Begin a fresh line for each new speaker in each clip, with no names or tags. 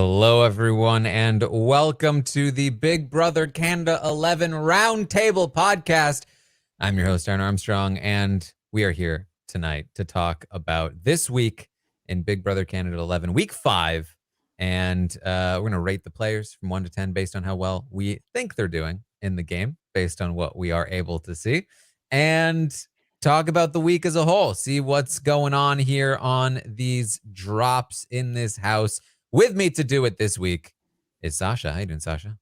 Hello, everyone, and welcome to the Big Brother Canada 11 Roundtable podcast. I'm your host, Taran Armstrong, and we are here tonight to talk about this week in Big Brother Canada 11, week 5. And we're going to rate the players from 1 to 10 based on how well we think they're doing in the game, based on what we are able to see, and talk about the week as a whole, see what's going on here on these drops in this house. With me to do it this week is Sasha. How you doing, Sasha?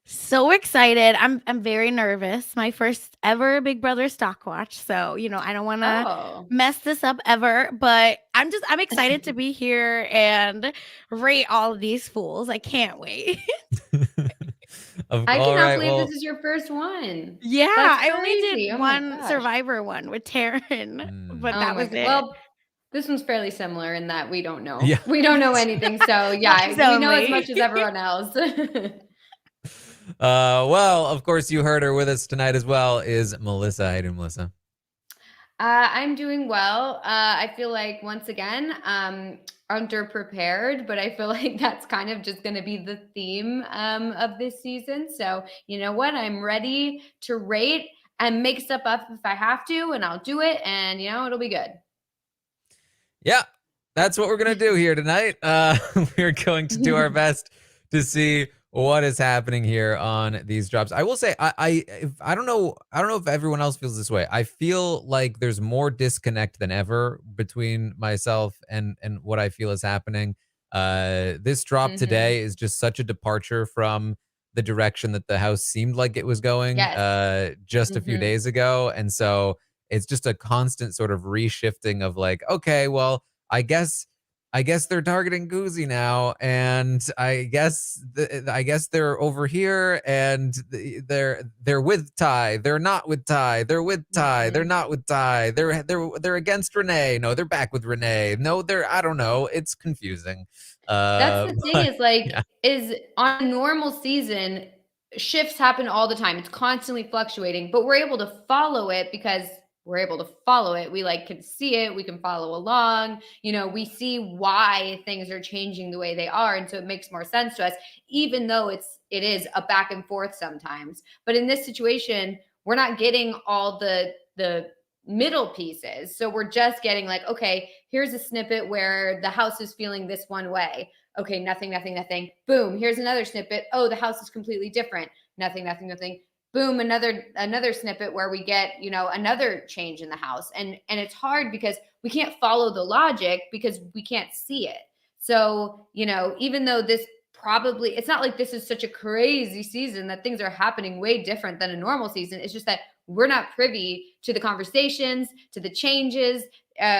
So excited. I'm very nervous. My first ever Big Brother stock watch. So, I don't want to mess this up ever, but I'm excited to be here and rate all of these fools. I can't wait.
I cannot believe this is your first one.
Yeah, I only did one Survivor one with Taran, but that was it.
Well, this one's fairly similar in that we don't know. Yeah. We don't know anything. So, yeah, we know as much as everyone else.
Well, of course, you heard her with us tonight as well is Melissa. How you doing, Melissa?
I'm doing well. I feel like, once again, underprepared, but I feel like that's kind of just going to be the theme of this season. So, you know what? I'm ready to rate and make stuff up if I have to, and I'll do it, and, it'll be good.
Yeah, that's what we're going to do here tonight. We're going to do our best to see what is happening here on these drops. I will say, I don't know if everyone else feels this way. I feel like there's more disconnect than ever between myself and what I feel is happening. This drop today is just such a departure from the direction that the house seemed like it was going just a few days ago. And so it's just a constant sort of reshifting of like, okay, well, I guess they're targeting Guzzi now, and I guess they're over here, and they're with Ty. They're not with Ty. They're with Ty. They're not with Ty. They're against Renee. No, they're back with Renee. No, I don't know. It's confusing.
That's the thing is on a normal season, shifts happen all the time. It's constantly fluctuating, but we're able to follow it because we're able to follow it. We can see it. We can follow along. We see why things are changing the way they are. And so it makes more sense to us, even though it is a back and forth sometimes. But in this situation, we're not getting all the middle pieces. So we're just getting okay, here's a snippet where the house is feeling this one way. Okay, nothing. Boom, here's another snippet. Oh, the house is completely different. Nothing. Boom, another snippet where we get, another change in the house. And it's hard because we can't follow the logic because we can't see it. So, even though it's not like this is such a crazy season that things are happening way different than a normal season. It's just that we're not privy to the conversations, to the changes.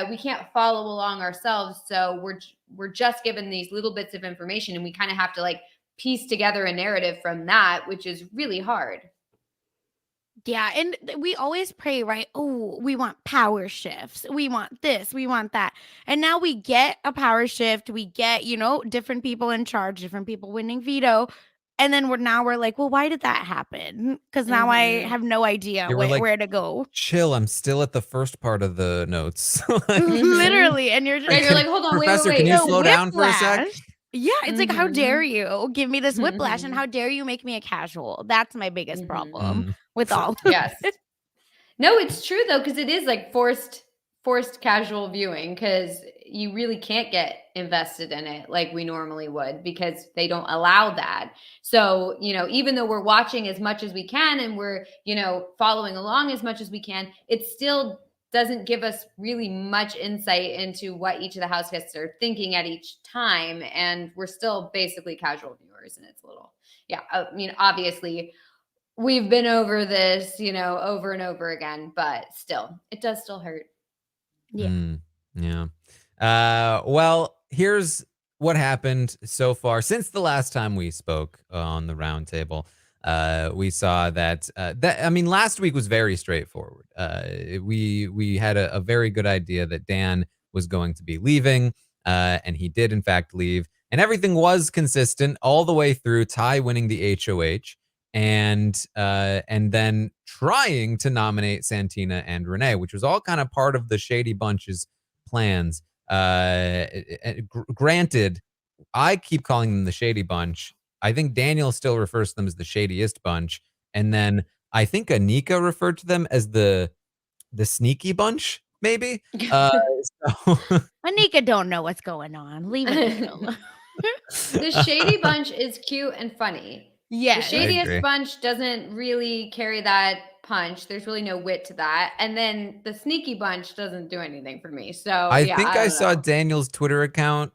We can't follow along ourselves. So we're just given these little bits of information, and we kind of have to piece together a narrative from that, which is really hard.
Yeah, and we always pray, right? Oh, we want power shifts. We want this, we want that. And now we get a power shift. We get, different people in charge, different people winning veto. And then we're like, well, why did that happen? Because now I have no idea where to go.
Chill, I'm still at the first part of the notes.
Literally. And you're just
you're like, hold on,
Professor,
wait.
Can you slow down for a sec?
Yeah, it's how dare you give me this whiplash, and how dare you make me a casual? That's my biggest problem with all.
Yes. No, it's true though, because it is forced casual viewing, because you really can't get invested in it like we normally would, because they don't allow that. So, even though we're watching as much as we can and we're, following along as much as we can, it still doesn't give us really much insight into what each of the house guests are thinking at each time. And we're still basically casual viewers. And it's a little, obviously we've been over this, over and over again, but still, it does still hurt.
Yeah.
Yeah. Well, here's what happened so far since the last time we spoke on the roundtable. We saw that last week was very straightforward. We had a very good idea that Dan was going to be leaving, and he did in fact leave, and everything was consistent all the way through. Ty winning the HOH, and then trying to nominate Santina and Renee, which was all kind of part of the Shady Bunch's plans. Granted, I keep calling them the shady bunch. I think Daniel still refers to them as the shadiest bunch. And then I think Anika referred to them as the sneaky bunch, maybe. So
Anika don't know what's going on. Leave Anika alone.
The shady bunch is cute and funny. The
Yes.
shadiest bunch doesn't really carry that punch. There's really no wit to that. And then the sneaky bunch doesn't do anything for me. So
I
yeah,
think I
don't
saw
know.
Daniel's Twitter account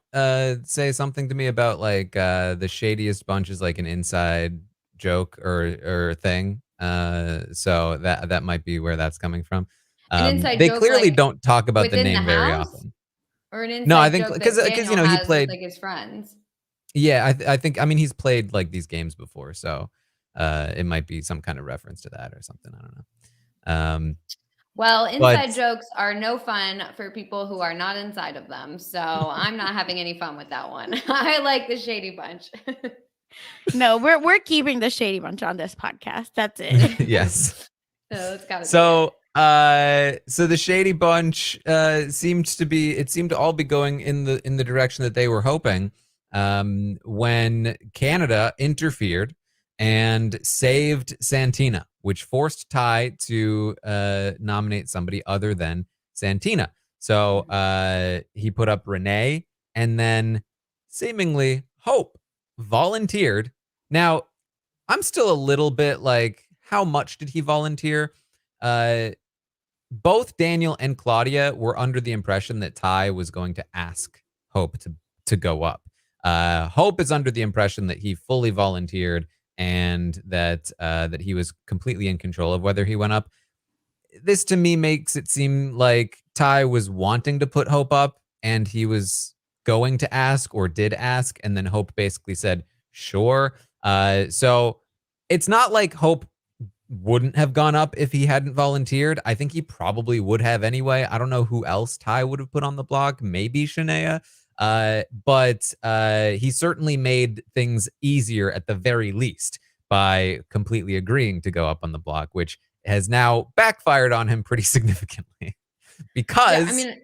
say something to me about like the shadiest bunch is like an inside joke or thing. So that might be where that's coming from.
An inside
They
joke,
clearly
like
don't talk about the
within the
name very
house,
often.
or an
No, I
inside
think
joke
because
that Daniel
you know he
has with
played.
like his friends.
Yeah, I think I mean he's played like these games before, so it might be some kind of reference to that or something. I don't know.
Well,
But
inside jokes are no fun for people who are not inside of them. So I'm not having any fun with that one. I like the shady bunch.
No, we're keeping the shady bunch on this podcast. That's it.
yes.
So it's gotta be
So so the shady bunch seemed to all be going in the direction that they were hoping when Canada interfered and saved Santina, which forced Ty to nominate somebody other than Santina. So he put up Renee, and then seemingly Hope volunteered. Now, I'm still a little bit like, how much did he volunteer? Both Daniel and Claudia were under the impression that Ty was going to ask Hope to go up. Hope is under the impression that he fully volunteered and that that he was completely in control of whether he went up. This to me makes it seem like Ty was wanting to put Hope up and he was going to ask or did ask, and then Hope basically said, sure. So it's not like Hope wouldn't have gone up if he hadn't volunteered. I think he probably would have anyway. I don't know who else Ty would have put on the block. Maybe Shania. But he certainly made things easier at the very least by completely agreeing to go up on the block, which has now backfired on him pretty significantly. Because
I mean,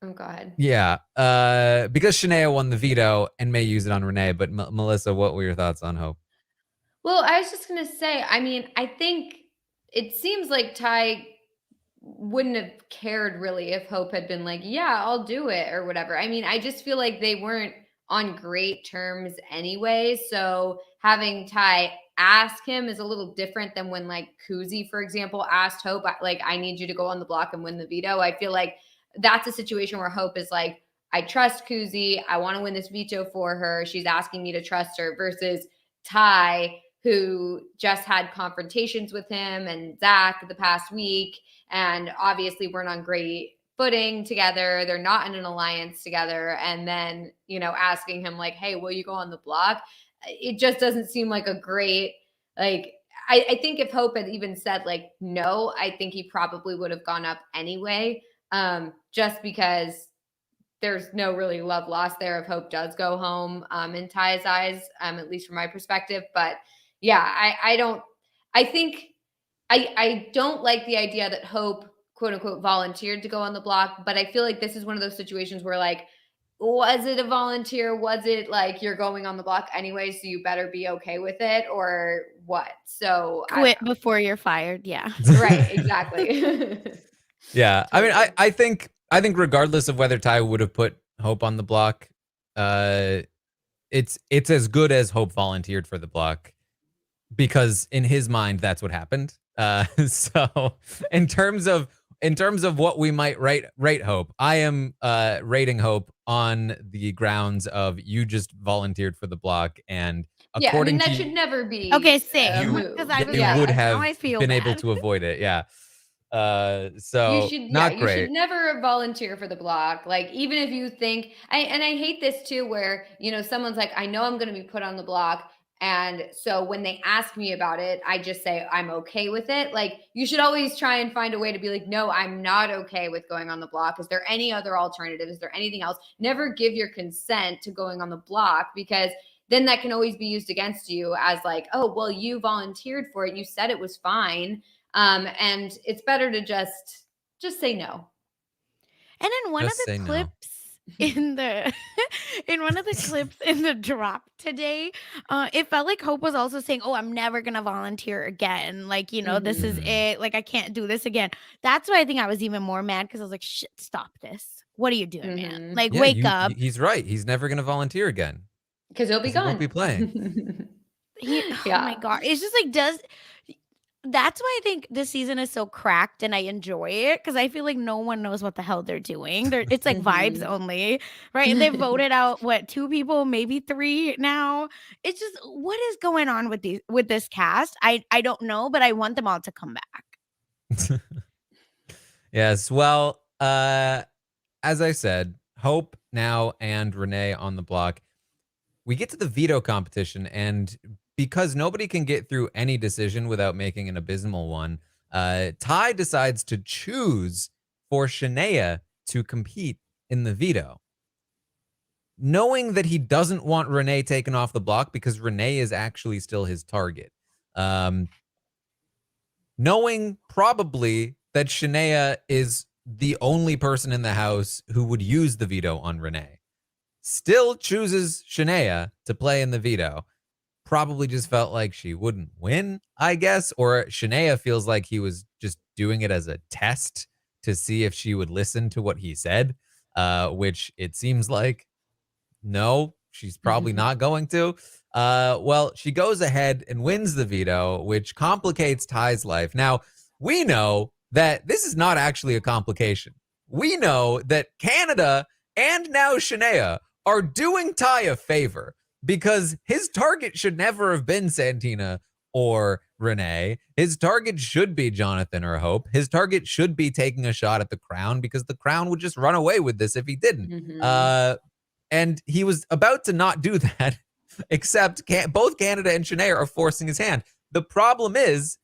oh, go ahead.
Yeah, because Shania won the veto and may use it on Renee. But Melissa, what were your thoughts on Hope?
Well, I was just gonna say, I mean, I think it seems like Ty wouldn't have cared really if Hope had been like, yeah, I'll do it or whatever. I mean, I just feel like they weren't on great terms anyway. So having Ty ask him is a little different than when like Kuzi, for example, asked Hope, like, I need you to go on the block and win the veto. I feel like that's a situation where Hope is like, I trust Kuzi. I want to win this veto for her. She's asking me to trust her, versus Ty, who just had confrontations with him and Zach the past week, and obviously weren't on great footing together. They're not in an alliance together. And then, you know, asking him like, hey, will you go on the block? It just doesn't seem like a great, like, I think if Hope had even said like, no, I think he probably would have gone up anyway. Just because there's no really love lost there if Hope does go home in Ty's eyes, at least from my perspective. But yeah, I don't like the idea that Hope, quote unquote, volunteered to go on the block. But I feel like this is one of those situations where like, was it a volunteer? Was it like you're going on the block anyway, so you better be okay with it, or what? So
Quit before you're fired. Yeah.
Right, exactly.
Yeah, I mean, I think regardless of whether Ty would have put Hope on the block, it's as good as Hope volunteered for the block, because in his mind that's what happened. So in terms of what we might rate Hope, I am rating Hope on the grounds of you just volunteered for the block, and according
that
to
should never be
Okay, same.
you,
Because I was
you
like,
would
now
have
I feel
been able
bad.
to avoid it. Yeah. So
you should
not
you
great.
should never volunteer for the block. Like, even if you think, I hate this too, where, you know, someone's like, I know I'm going to be put on the block, and so when they ask me about it, I just say I'm okay with it. Like, you should always try and find a way to be like, no, I'm not okay with going on the block. Is there any other alternative? Is there anything else? Never give your consent to going on the block, because then that can always be used against you as like, oh, well, you volunteered for it. You said it was fine. And it's better to just say no.
And in one
Just
of
say
the
no.
clips in the in one of the clips in the drop today, it felt like Hope was also saying, "Oh, I'm never gonna volunteer again. Like, this is
Mhm.
it. Like, I can't do this again." That's why I think I was even more mad because I was like, "Shit, stop this. What are you doing, man?
Mhm.
Like,
Yeah,
wake up."
he's right. He's never going to volunteer again
Because he'll be
because he won't
gone.
be playing.
Oh my
Yeah.
god, it's just like that's why I think this season is so cracked and I enjoy it because I feel like no one knows what the hell they're doing. It's like vibes
Mhm.
only, right? And they voted out what, 2 people, maybe 3 now. It's just what is going on with this cast? I don't know, but I want them all to come back.
Yes. Well, as I said, Hope now and Renee on the block. We get to the veto competition, and because nobody can get through any decision without making an abysmal one, Ty decides to choose for Shania to compete in the veto, knowing that he doesn't want Renee taken off the block because Renee is actually still his target. Um, Knowing probably that Shania is the only person in the house who would use the veto on Renee, still chooses Shania to play in the veto. Probably just felt like she wouldn't win, I guess, or Shania feels like he was just doing it as a test to see if she would listen to what he said, which it seems like no, she's probably not going to. Well, she goes ahead and wins the veto, which complicates Ty's life. Now, we know that this is not actually a complication. We know that Canada and now Shania are doing Ty a favor because his target should never have been Santina or Renee. His target should be Jonathan or Hope. His target should be taking a shot at the crown because the crown would just run away with this if he didn't.
Mhm.
And he was about to not do that, except both Canada and Shania are forcing his hand. The problem is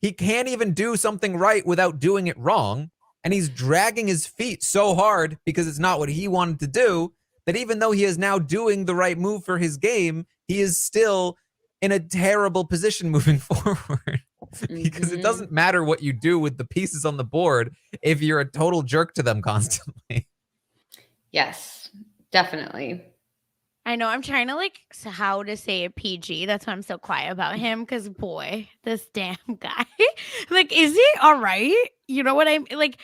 he can't even do something right without doing it wrong. And he's dragging his feet so hard because it's not what he wanted to do that even though he is now doing the right move for his game, he is still in a terrible position moving forward because it
Mhm.
doesn't matter what you do with the pieces on the board if you're a total jerk to them constantly.
Yes, definitely.
I know I'm trying to how to say it PG. That's why I'm so quiet about him because boy, this damn guy. Like, is he all right? You know what I'm like?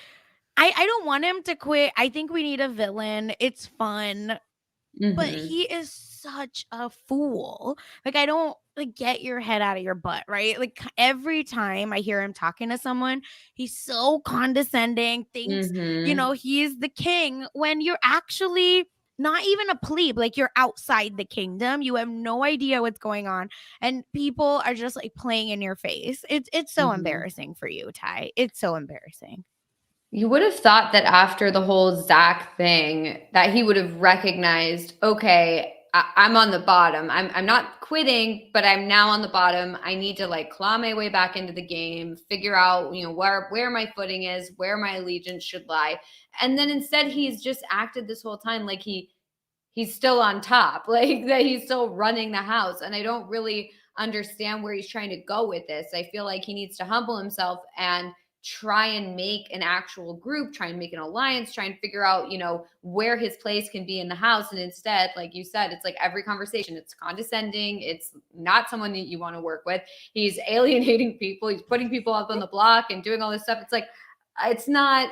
I don't want him to quit. I think we need a villain. It's fun. But
Mhm.
he is such a fool. Like, I don't get your head out of your butt, right? Like every time I hear him talking to someone, he's so condescending, thinks,
Mhm.
he's the king when you're actually not even a plebe. Like you're outside the kingdom. You have no idea what's going on. And people are just like playing in your face. It's so
Mhm.
embarrassing for you, Ty. It's so embarrassing.
You would have thought that after the whole Zach thing, that he would have recognized, okay, I'm on the bottom. I'm not quitting, but I'm now on the bottom. I need to claw my way back into the game, figure out, where my footing is, where my allegiance should lie. And then instead he's just acted this whole time like he's still on top, like that he's still running the house. And I don't really understand where he's trying to go with this. I feel like he needs to humble himself and try and make an actual group, try and make an alliance, try and figure out, where his place can be in the house. And instead, like you said, it's like every conversation, it's condescending. It's not someone that you want to work with. He's alienating people. He's putting people up on the block and doing all this stuff. It's like, it's not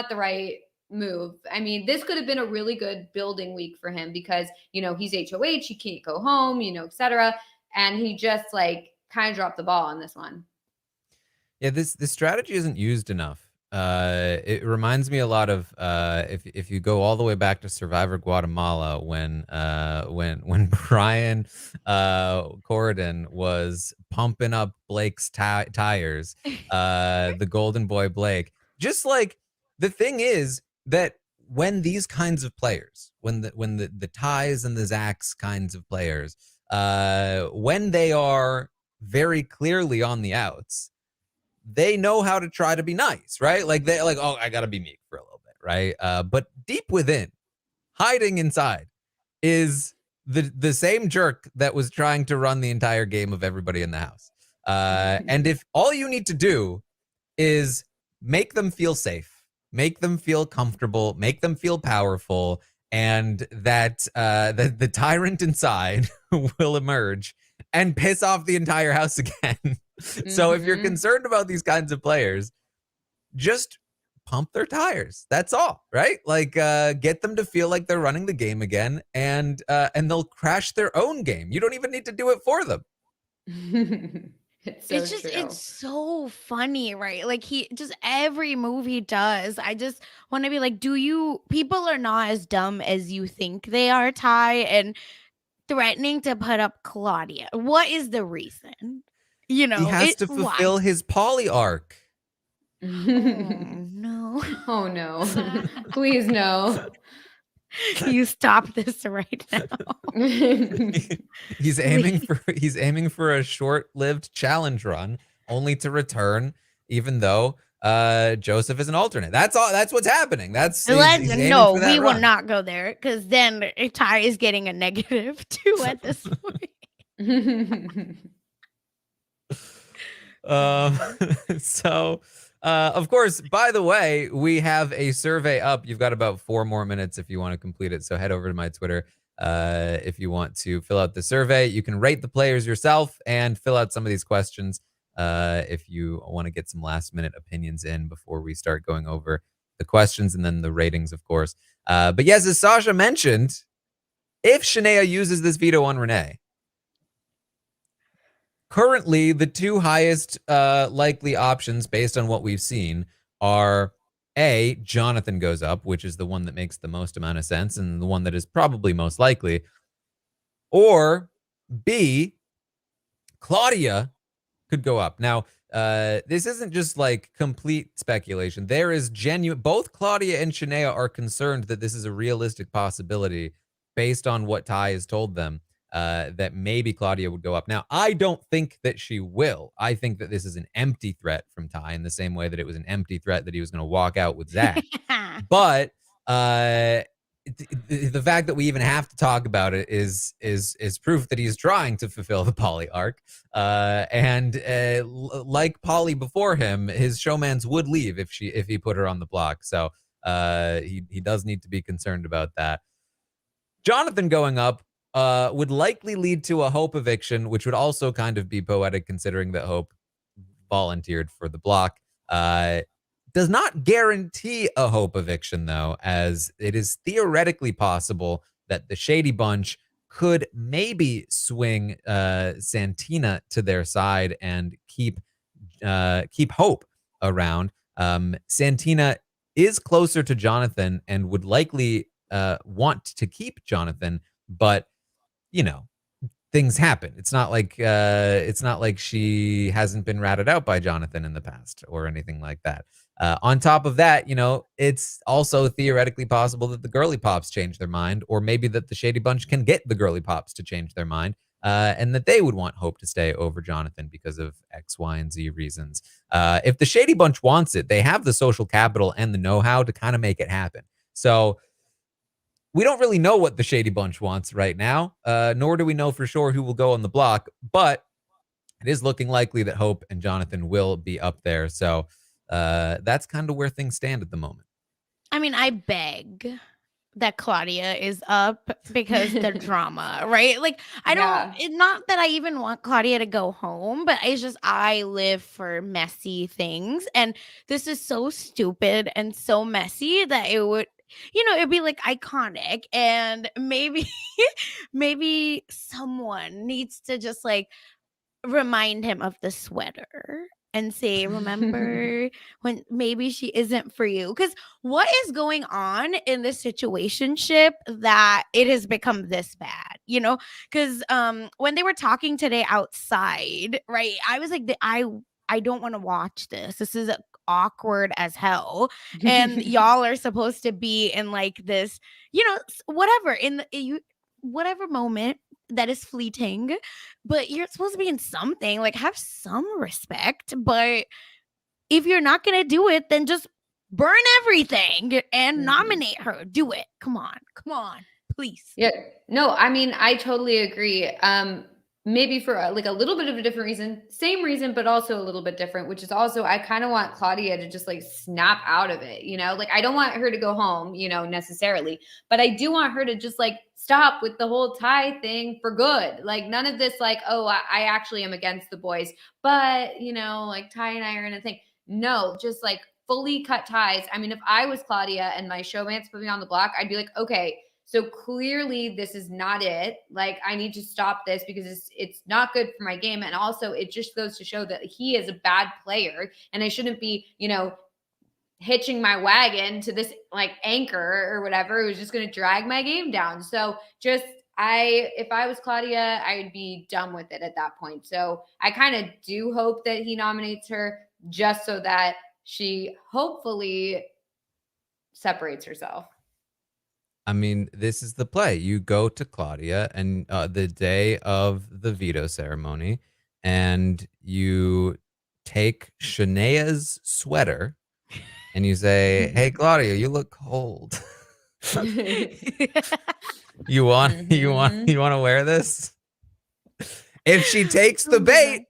the right move. I mean, this could have been a really good building week for him because, he's HOH, he can't go home, etc. And he just kind of dropped the ball on this one.
Yeah, this strategy isn't used enough. It reminds me a lot of if you go all the way back to Survivor Guatemala when Brian Corridon was pumping up Blake's tires, the Golden Boy Blake. Just like the thing is that when these kinds of players, when the Ties and the Zacks kinds of players, when they are very clearly on the outs, they know how to try to be nice, right? Like they oh, I gotta be meek for a little bit, right? But deep within, hiding inside, is the same jerk that was trying to run the entire game of everybody in the house. And if all you need to do is make them feel safe, make them feel comfortable, make them feel powerful, and that the tyrant inside will emerge and piss off the entire house again. So if you're concerned about these kinds of players, just pump their tires. That's all, right? Like get them to feel like they're running the game again, and they'll crash their own game. You don't even need to do it for them.
It's so true.
It's so funny, right? Like he just every move he does, I just want to be like, people are not as dumb as you think they are, Ty, and threatening to put up Claudia. What is the reason? You know,
he has to fulfill his poly arc.
Oh no.
Oh no. Please no.
You stop this right now.
He's aiming for a short-lived challenge run, only to return, even though Joseph is an alternate. That's all. That's what's happening.
No, we will not go there, because then Ty is getting a -2 at this point.
So, of course, by the way, we have a survey up. You've got about 4 more minutes if you want to complete it. So head over to my Twitter if you want to fill out the survey. You can rate the players yourself and fill out some of these questions if you want to get some last-minute opinions in before we start going over the questions and then the ratings, of course. But yes, as Sasha mentioned, if Shania uses this veto on Renee, currently, the 2 highest likely options based on what we've seen are A, Jonathan goes up, which is the one that makes the most amount of sense and the one that is probably most likely, or B, Claudia could go up. Now, this isn't just like complete speculation. There is both Claudia and Shania are concerned that this is a realistic possibility based on what Ty has told them. That maybe Claudia would go up. Now, I don't think that she will. I think that this is an empty threat from Ty in the same way that it was an empty threat that he was going to walk out with Zach. But the fact that we even have to talk about it is proof that he's trying to fulfill the Polly arc. And like Polly before him, his showmans would leave if he put her on the block. So he does need to be concerned about that. Jonathan going up would likely lead to a Hope eviction, which would also kind of be poetic considering that Hope volunteered for the block. Does not guarantee a Hope eviction, though, as it is theoretically possible that the Shady Bunch could maybe swing Santina to their side and keep Hope around. Santina is closer to Jonathan and would likely want to keep Jonathan, but you know, things happen. It's not like she hasn't been ratted out by Jonathan in the past or anything like that. On top of that, you know, it's also theoretically possible that the Girly Pops change their mind, or maybe that the Shady Bunch can get the Girly Pops to change their mind, and that they would want Hope to stay over Jonathan because of X, Y, and Z reasons. If the Shady Bunch wants it, they have the social capital and the know-how to kind of make it happen. So we don't really know what the Shady Bunch wants right now, nor do we know for sure who will go on the block, but it is looking likely that Hope and Jonathan will be up there. So that's kind of where things stand at the moment.
I mean, I beg that Claudia is up because the drama, right? Like, I don't, it's not that I even want Claudia to go home, but it's just, I live for messy things. And this is so stupid and so messy that it would, you know, it'd be like iconic, and maybe someone needs to just like remind him of the sweater and say, remember when maybe she isn't for you? Because what is going on in this situationship that it has become this bad, you know? Because when they were talking today outside, right, I was like, I don't want to watch this. This is awkward as hell, and y'all are supposed to be in like this, you know, whatever whatever moment that is fleeting, but you're supposed to be in something, like have some respect. But if you're not gonna do it, then just burn everything and nominate her. Do it. Come on, please.
Yeah, no, I mean, I totally agree. maybe for like a little bit of a different reason, same reason, but also a little bit different, which is also, I kind of want Claudia to just like snap out of it, you know, like I don't want her to go home, you know, necessarily, but I do want her to just like stop with the whole tie thing for good. Like none of this, like, oh, I actually am against the boys, but you know, like Ty and I are in a thing. No, just like fully cut ties. I mean, if I was Claudia and my showmance put me on the block, I'd be like, okay, so clearly this is not it. Like I need to stop this because it's not good for my game. And also it just goes to show that he is a bad player and I shouldn't be, you know, hitching my wagon to this like anchor or whatever. It was just going to drag my game down. So just if I was Claudia, I'd be done with it at that point. So I kind of do hope that he nominates her just so that she hopefully separates herself.
I mean, this is the play. You go to Claudia and the day of the veto ceremony, and you take Shanea's sweater, and you say, "Hey, Claudia, you look cold. you want to wear this?" If she takes the bait,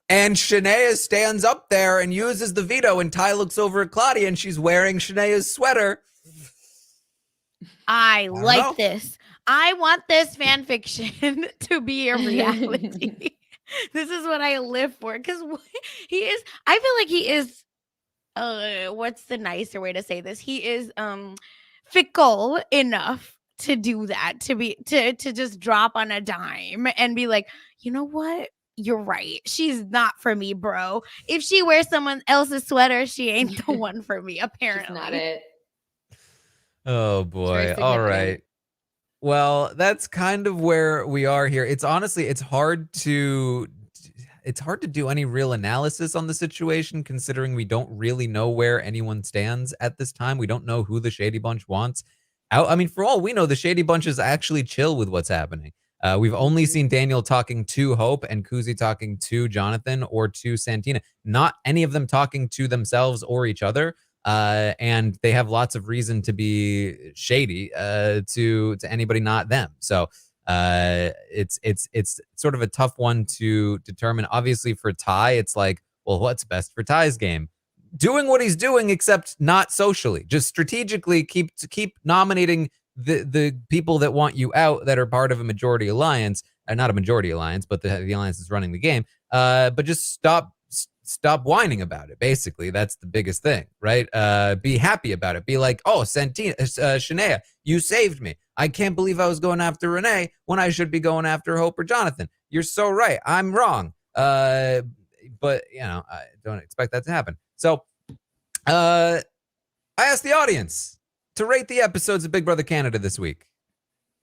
and Shania stands up there and uses the veto, and Ty looks over at Claudia, and she's wearing Shanea's sweater.
I like this. I want this fan fiction to be a reality. This is what I live for because he is. I feel like he is. What's the nicer way to say this? He is fickle enough to do that. To just drop on a dime and be like, you know what? You're right. She's not for me, bro. If she wears someone else's sweater, she ain't the one for me. Apparently,
she's not it.
Oh boy. All right. Well, that's kind of where we are here. It's honestly, it's hard to do any real analysis on the situation considering we don't really know where anyone stands at this time. We don't know who the Shady Bunch wants out. I mean, for all we know, the Shady Bunch is actually chill with what's happening. We've only seen Daniel talking to Hope and Kuzi talking to Jonathan or to Santina, not any of them talking to themselves or each other. And they have lots of reason to be shady to anybody not them. So it's sort of a tough one to determine. Obviously for Ty, it's like, well, what's best for Ty's game? Doing what he's doing, except not socially. Just strategically keep nominating the people that want you out that are part of a majority alliance. Not a majority alliance, but the alliance is running the game. But just stop whining about it. Basically, that's the biggest thing, right? Be happy about it. Be like, oh, Shania, you saved me. I can't believe I was going after Renee when I should be going after Hope or Jonathan. You're so right. I'm wrong. But you know, I don't expect that to happen. So, I asked the audience to rate the episodes of Big Brother Canada this week.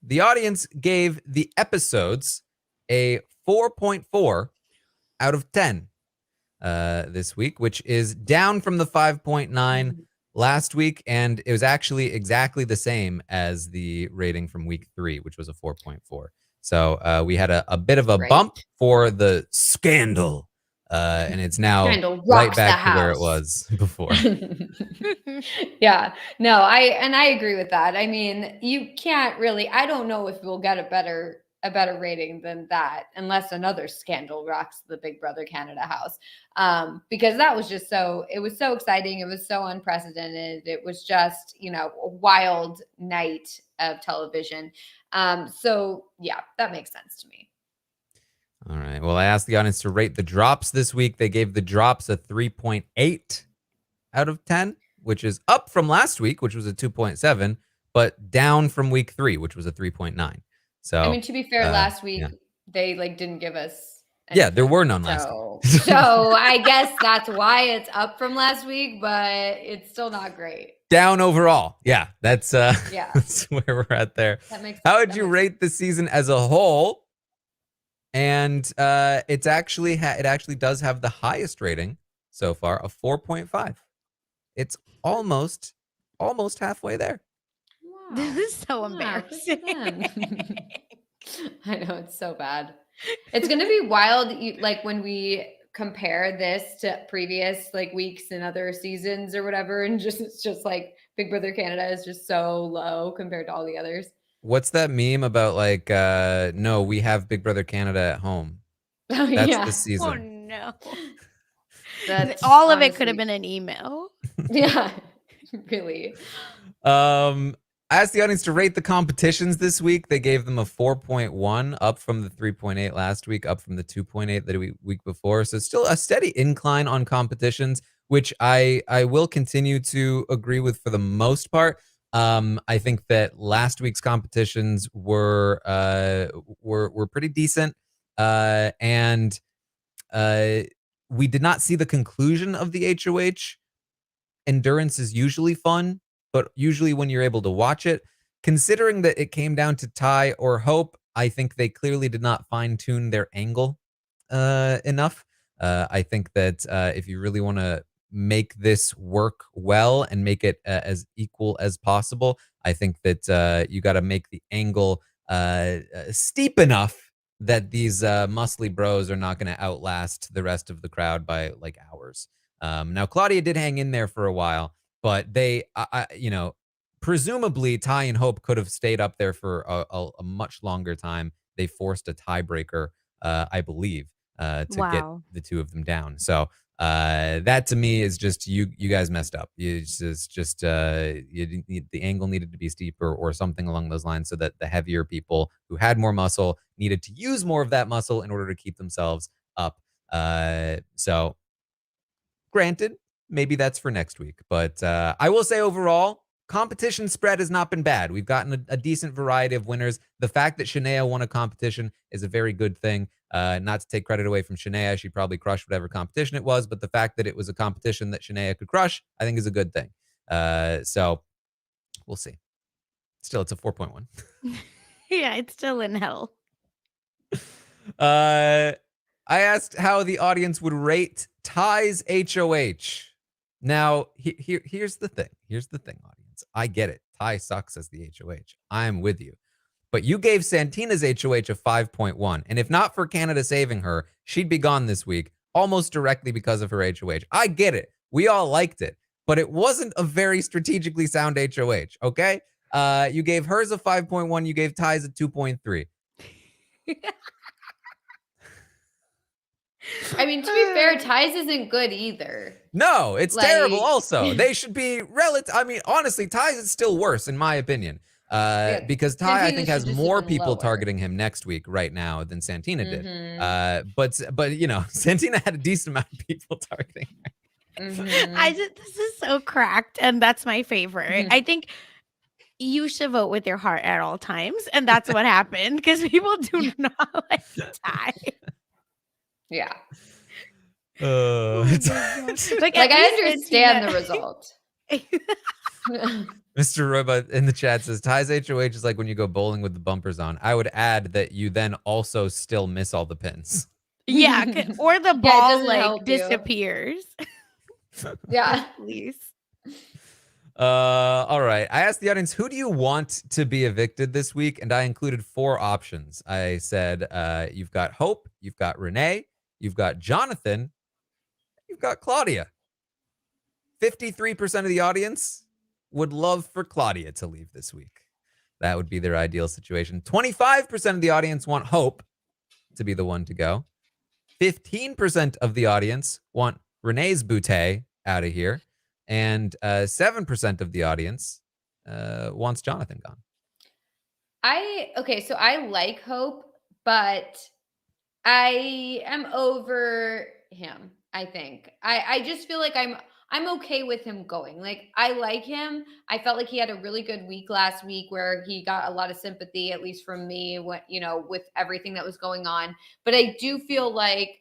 The audience gave the episodes a 4.4 out of 10. This week, which is down from the 5.9 last week, and it was actually exactly the same as the rating from week 3, which was a 4.4. So we had a bit of a bump for the scandal, and it's now right back to where it was before.
Yeah, no, I agree with that. I mean, you can't really. I don't know if we'll get a better rating than that unless another scandal rocks the Big Brother Canada house, because that was just it was so exciting. It was so unprecedented. It was just, you know, a wild night of television. So yeah, that makes sense to me.
All right. Well, I asked the audience to rate the drops this week. They gave the drops a 3.8 out of 10, which is up from last week, which was a 2.7, but down from week 3, which was a 3.9. So,
I mean, to be fair, last week they like didn't give us anything.
Yeah, there were none last week.
So I guess that's why it's up from last week, but it's still not great.
Down overall. Yeah, that's that's where we're at there. How would you rate the season as a whole? And it actually does have the highest rating so far, a 4.5. It's almost halfway there.
This is so embarrassing.
I know, it's so bad. It's going to be wild, like when we compare this to previous like weeks and other seasons or whatever, and it's just like Big Brother Canada is just so low compared to all the others.
What's that meme about like, no, we have Big Brother Canada at home? That's the
Oh
season.
no.
That's
All of it could have
honestly-
been an email.
Yeah, really.
I asked the audience to rate the competitions this week. They gave them a 4.1, up from the 3.8 last week, up from the 2.8 the week before. So still a steady incline on competitions, which I will continue to agree with for the most part. I think that last week's competitions were pretty decent, and we did not see the conclusion of the HOH. Endurance is usually fun, but usually when you're able to watch it, considering that it came down to Ty or Hope, I think they clearly did not fine tune their angle enough. I think that if you really want to make this work well and make it as equal as possible, I think that you got to make the angle steep enough that these muscly bros are not going to outlast the rest of the crowd by like hours. Now, Claudia did hang in there for a while, but they, presumably Ty and Hope could have stayed up there for a much longer time. They forced a tiebreaker, I believe, to get
Wow.
the two of them down. So that to me is just you guys messed up. The angle needed to be steeper or something along those lines, so that the heavier people who had more muscle needed to use more of that muscle in order to keep themselves up. So granted, maybe that's for next week. But I will say overall, competition spread has not been bad. We've gotten a decent variety of winners. The fact that Shania won a competition is a very good thing. Not to take credit away from Shania. She probably crushed whatever competition it was. But the fact that it was a competition that Shania could crush, I think is a good thing. So we'll see. Still, it's a 4.1.
Yeah, it's still in hell.
I asked how the audience would rate Ty's HOH. Now, here's the thing. Here's the thing, audience. I get it. Ty sucks as the HOH. I'm with you. But you gave Santina's HOH a 5.1. And if not for Canada saving her, she'd be gone this week almost directly because of her HOH. I get it. We all liked it. But it wasn't a very strategically sound HOH, okay? You gave hers a 5.1. You gave Ty's a 2.3.
I mean, to be fair, Ty's isn't good either.
No, it's terrible also. They should be relative. I mean, honestly, Ty's is still worse in my opinion. Because Ty, I think, has more people targeting him next week right now than Santina did. But you know, Santina had a decent amount of people targeting her.
This is so cracked, and that's my favorite. I think you should vote with your heart at all times, and that's what happened because people do not like Ty.
Yeah.
Like
I understand the result.
Mr. Roba in the chat says Ty's HOH is like when you go bowling with the bumpers on. I would add that you then also still miss all the pins.
Yeah, or the ball like disappears.
Yeah.
Please.
All right. I asked the audience, who do you want to be evicted this week? And I included 4 options. I said, you've got Hope, you've got Renee, you've got Jonathan, you've got Claudia. 53% of the audience would love for Claudia to leave this week. That would be their ideal situation. 25% of the audience want Hope to be the one to go. 15% of the audience want Renee's bootay out of here. And 7% of the audience wants Jonathan gone.
So I like Hope, but I am over him, I think. I just feel like I'm okay with him going. Like, I like him. I felt like he had a really good week last week where he got a lot of sympathy, at least from me, with everything that was going on. But I do feel like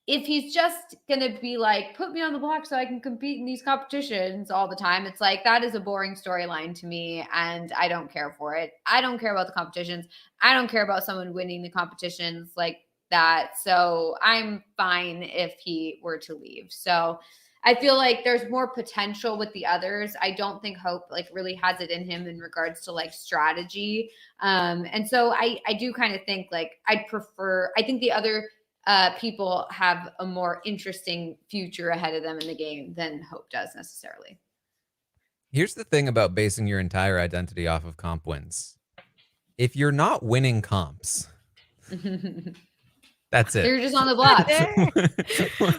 if he's just going to be like, put me on the block so I can compete in these competitions all the time, it's like, that is a boring storyline to me. And I don't care for it. I don't care about the competitions. I don't care about someone winning the competitions like that. So I'm fine if he were to leave. So I feel like there's more potential with the others. I don't think Hope really has it in him in regards to strategy. And so I do kind of think I think the other people have a more interesting future ahead of them in the game than Hope does necessarily.
Here's the thing about basing your entire identity off of comp wins. If you're not winning comps, That's it.
They're just on the block.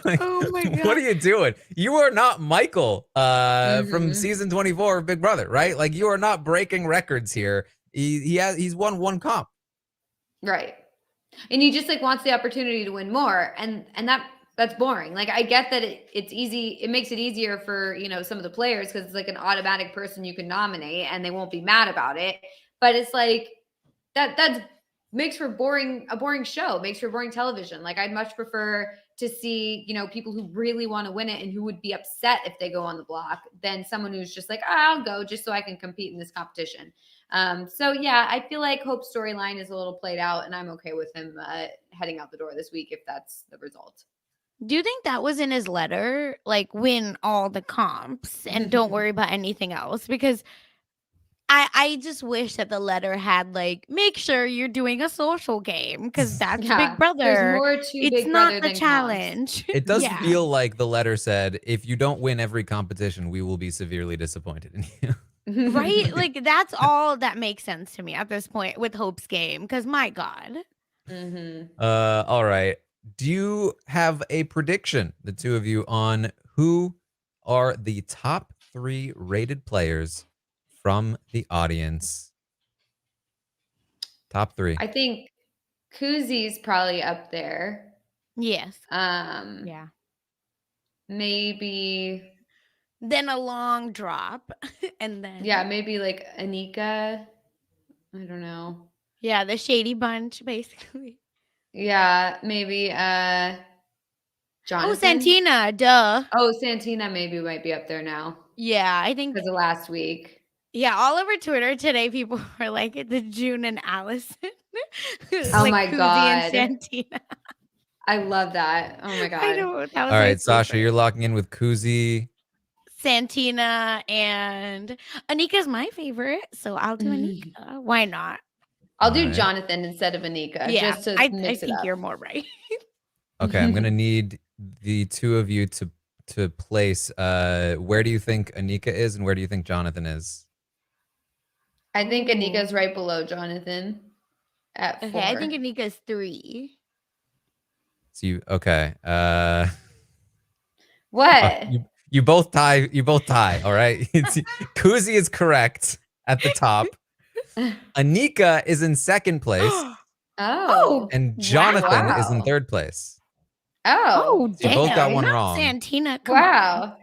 Like,
Oh my
what
God.
are you doing? You are not Michael from season 24 of Big Brother, right? Like you are not breaking records here. He's won one comp.
Right. And he just like wants the opportunity to win more. And that's boring. Like I get that it's easy. It makes it easier for, you know, some of the players because it's like an automatic person you can nominate and they won't be mad about it. But it's like that's makes for a boring show, makes for boring television. Like I'd much prefer to see, you know, people who really want to win it and who would be upset if they go on the block than someone who's just like, I'll go just so I can compete in this competition. So yeah, I feel like Hope's storyline is a little played out and I'm okay with him heading out the door this week if that's the result.
Do you think that was in his letter? Like, win all the comps and don't worry about anything else? Because I just wish that the letter had like, make sure you're doing a social game because that's Big Brother.
There's more to
it's
Big
not
Brother
the
than
challenge.
It does
Yeah.
feel like the letter said, if you don't win every competition, we will be severely disappointed in you.
Right? Like, that's all that makes sense to me at this point with Hope's game. Because my God.
All right. Do you have a prediction, the two of you, on who are the top 3 rated players from the audience? Top 3.
I think Kuzi's probably up there.
Yes.
Yeah. Maybe.
Then a long drop. And then.
Yeah, maybe like Anika. I don't know.
Yeah, the shady bunch, basically.
Yeah, maybe Jonathan.
Oh, Santina, duh.
Oh, Santina maybe might be up there now.
Yeah, I think
because of last week.
Yeah, all over Twitter today, people are like the June and Allison.
Oh
like
my
Kuzi
God.
and Santina.
I love that. Oh my God.
I know. That was
All right,
my
Sasha,
favorite.
you're locking in with Kuzi.
Santina and Anika's my favorite, so I'll do Anika. Why not?
I'll do
All right.
Jonathan instead of Anika,
Yeah,
just to
I
mix it
think
up.
you're more right.
Okay, I'm gonna need the two of you to place. Where do you think Anika is, and where do you think Jonathan is?
I think
Ooh.
Anika's right below Jonathan at 4.
Okay, I think Anika's 3.
So you okay?
What?
You both tie. You both tie. All right. Kuzi is correct at the top. Anika is in second place,
Oh.
and Jonathan
Wow.
is in third place.
Oh.
You
damn.
both got one
Not
wrong.
Santina. Come on.
Wow.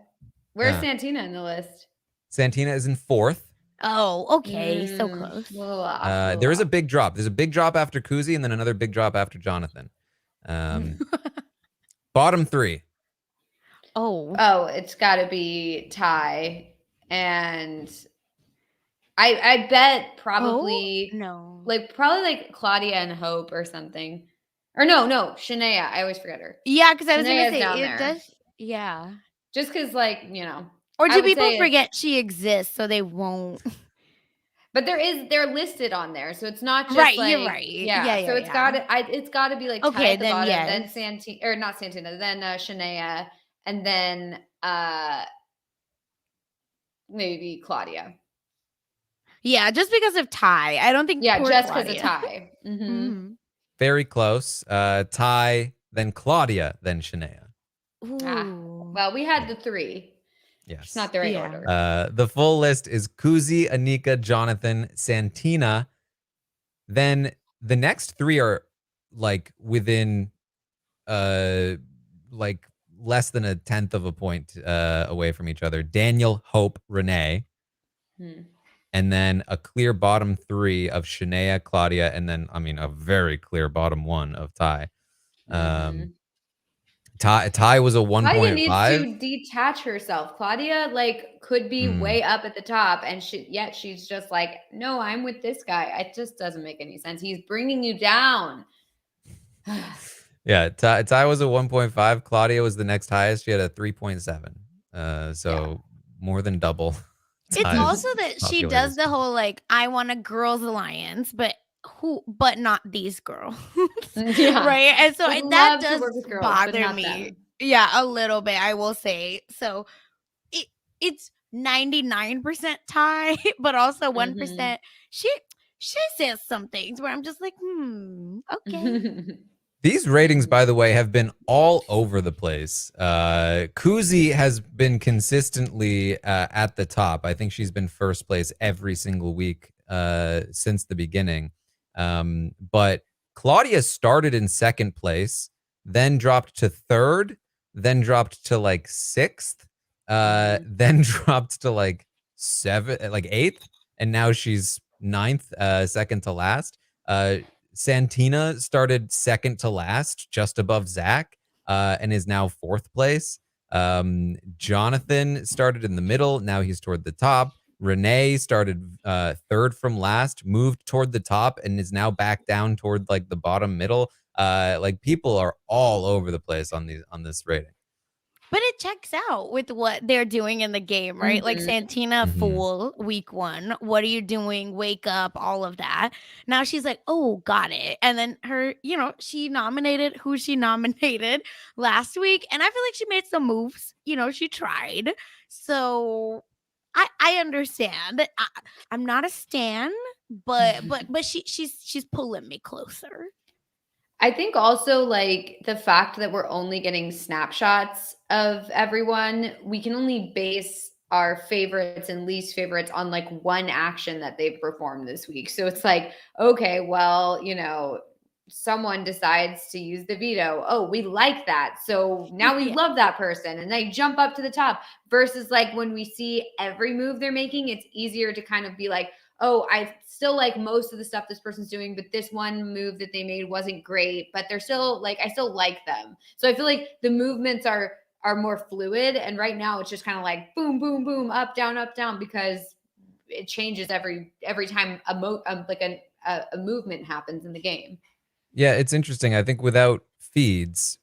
Where's
Yeah.
Santina in the list?
Santina is in fourth.
Oh, okay. So close.
A little off,
There is a big drop. There's a big drop after Kuzi, and then another big drop after Jonathan. Bottom 3.
Oh, it's got to be Ty, and I bet probably probably like Claudia and Hope or something, or no, Shania. I always forget her.
Yeah, because I was
Shania's
gonna say
down
it
there.
does. Yeah.
Just because, like, you know,
Or
I
do
would
people
say
forget she exists so they won't?
But they're listed on there, so it's not just
Right,
like
you're right. Yeah,
so it's got to be like Ty
Okay,
at the
then
bottom,
yes.
then Santina, or not Santina, then Shania, and then maybe Claudia.
Yeah, just because of Ty. I don't think.
Yeah,
poor
just because
Claudia.
of Ty.
Mhm.
Very close. Ty, then Claudia, then Shania.
Well, we had the 3.
Yes.
It's not the right order.
The full list is Kuzi, Anika, Jonathan, Santina. Then the next 3 are like within like less than a tenth of a point away from each other. Daniel, Hope, Renee. And then a clear bottom 3 of Shania, Claudia, and then, I mean, a very clear bottom 1 of Ty. Ty was a 1.5.
Claudia needs to detach herself. Claudia, like, could be way up at the top, and yet she's just like, no, I'm with this guy. It just doesn't make any sense. He's bringing you down.
Yeah, Ty was a 1.5. Claudia was the next highest. She had a 3.7. So more than double.
It's also that she does the whole like, I want a girls' alliance, but not these girls.
Yeah.
Right. And so
Would
that
love to
does
work with girls, but
bother
not
me.
them.
Yeah, a little bit, I will say. So it's 99% Ty, but also 1%. She says some things where I'm just like, okay.
These ratings, by the way, have been all over the place. Kuzi has been consistently at the top. I think she's been first place every single week since the beginning. But Claudia started in second place, then dropped to third, then dropped to like sixth, then dropped to like eighth, and now she's ninth, second to last. Santina started second to last, just above Zach, and is now fourth place. Jonathan started in the middle. Now he's toward the top. Renee started third from last, moved toward the top, and is now back down toward like the bottom middle. Like people are all over the place on this rating.
But it checks out with what they're doing in the game, right? Like Santina, Fool, week 1. What are you doing? Wake up, all of that. Now she's like, oh, got it. And then her, she nominated who she nominated last week. And I feel like she made some moves. She tried. So I understand. I'm not a stan, but she's pulling me closer.
I think also like the fact that we're only getting snapshots of everyone, we can only base our favorites and least favorites on like one action that they've performed this week. So it's like, okay, well, someone decides to use the veto. Oh, we like that. So now we love that person and they jump up to the top versus like when we see every move they're making, it's easier to kind of be like, oh, I still like most of the stuff this person's doing, but this one move that they made wasn't great, but they're still like, I still like them. So I feel like the movements are more fluid. And right now it's just kind of like boom, boom, boom, up, down, because it changes every time a movement happens in the game.
Yeah, it's interesting. I think without feeds,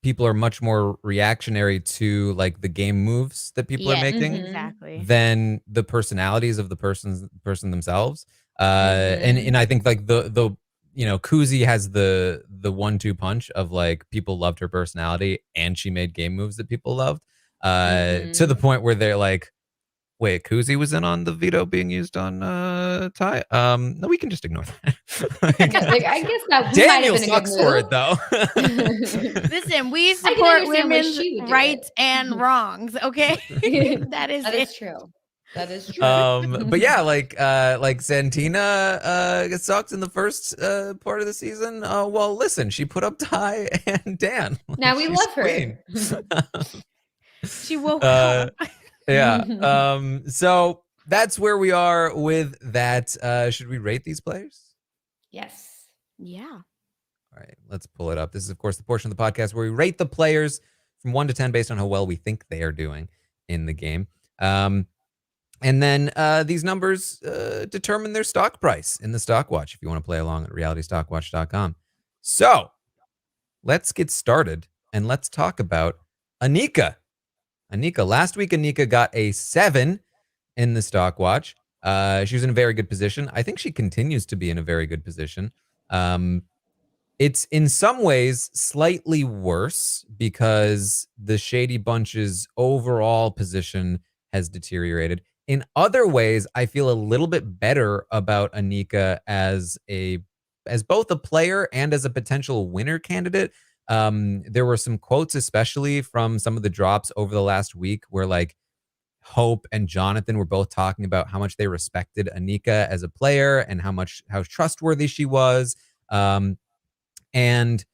people are much more reactionary to like the game moves that people are making
exactly
than the personalities of the person themselves. And I think like the Kuzi has the 1-2 punch of like people loved her personality and she made game moves that people loved to the point where they're like, wait, Kuzi was in on the veto being used on Ty? No, we can just ignore that.
I guess that
Daniel
might have been
sucks for it though.
Listen, we support women's rights and wrongs, okay? that is
true. That is true.
But yeah, like Santina sucked in the first part of the season. Well, listen, she put up Ty and Dan.
Now we love her.
She woke up.
Yeah. So that's where we are with that. Should we rate these players?
Yes.
Yeah.
All right, let's pull it up. This is, of course, the portion of the podcast where we rate the players from 1 to 10 based on how well we think they are doing in the game. And then these numbers determine their stock price in the stock watch if you want to play along at realitystockwatch.com. So let's get started and let's talk about Anika. Last week, Anika got a 7 in the stock watch. She was in a very good position. I think she continues to be in a very good position. It's in some ways slightly worse because the Shady Bunch's overall position has deteriorated. In other ways, I feel a little bit better about Anika as both a player and as a potential winner candidate. There were some quotes, especially from some of the drops over the last week, where like Hope and Jonathan were both talking about how much they respected Anika as a player and how trustworthy she was. And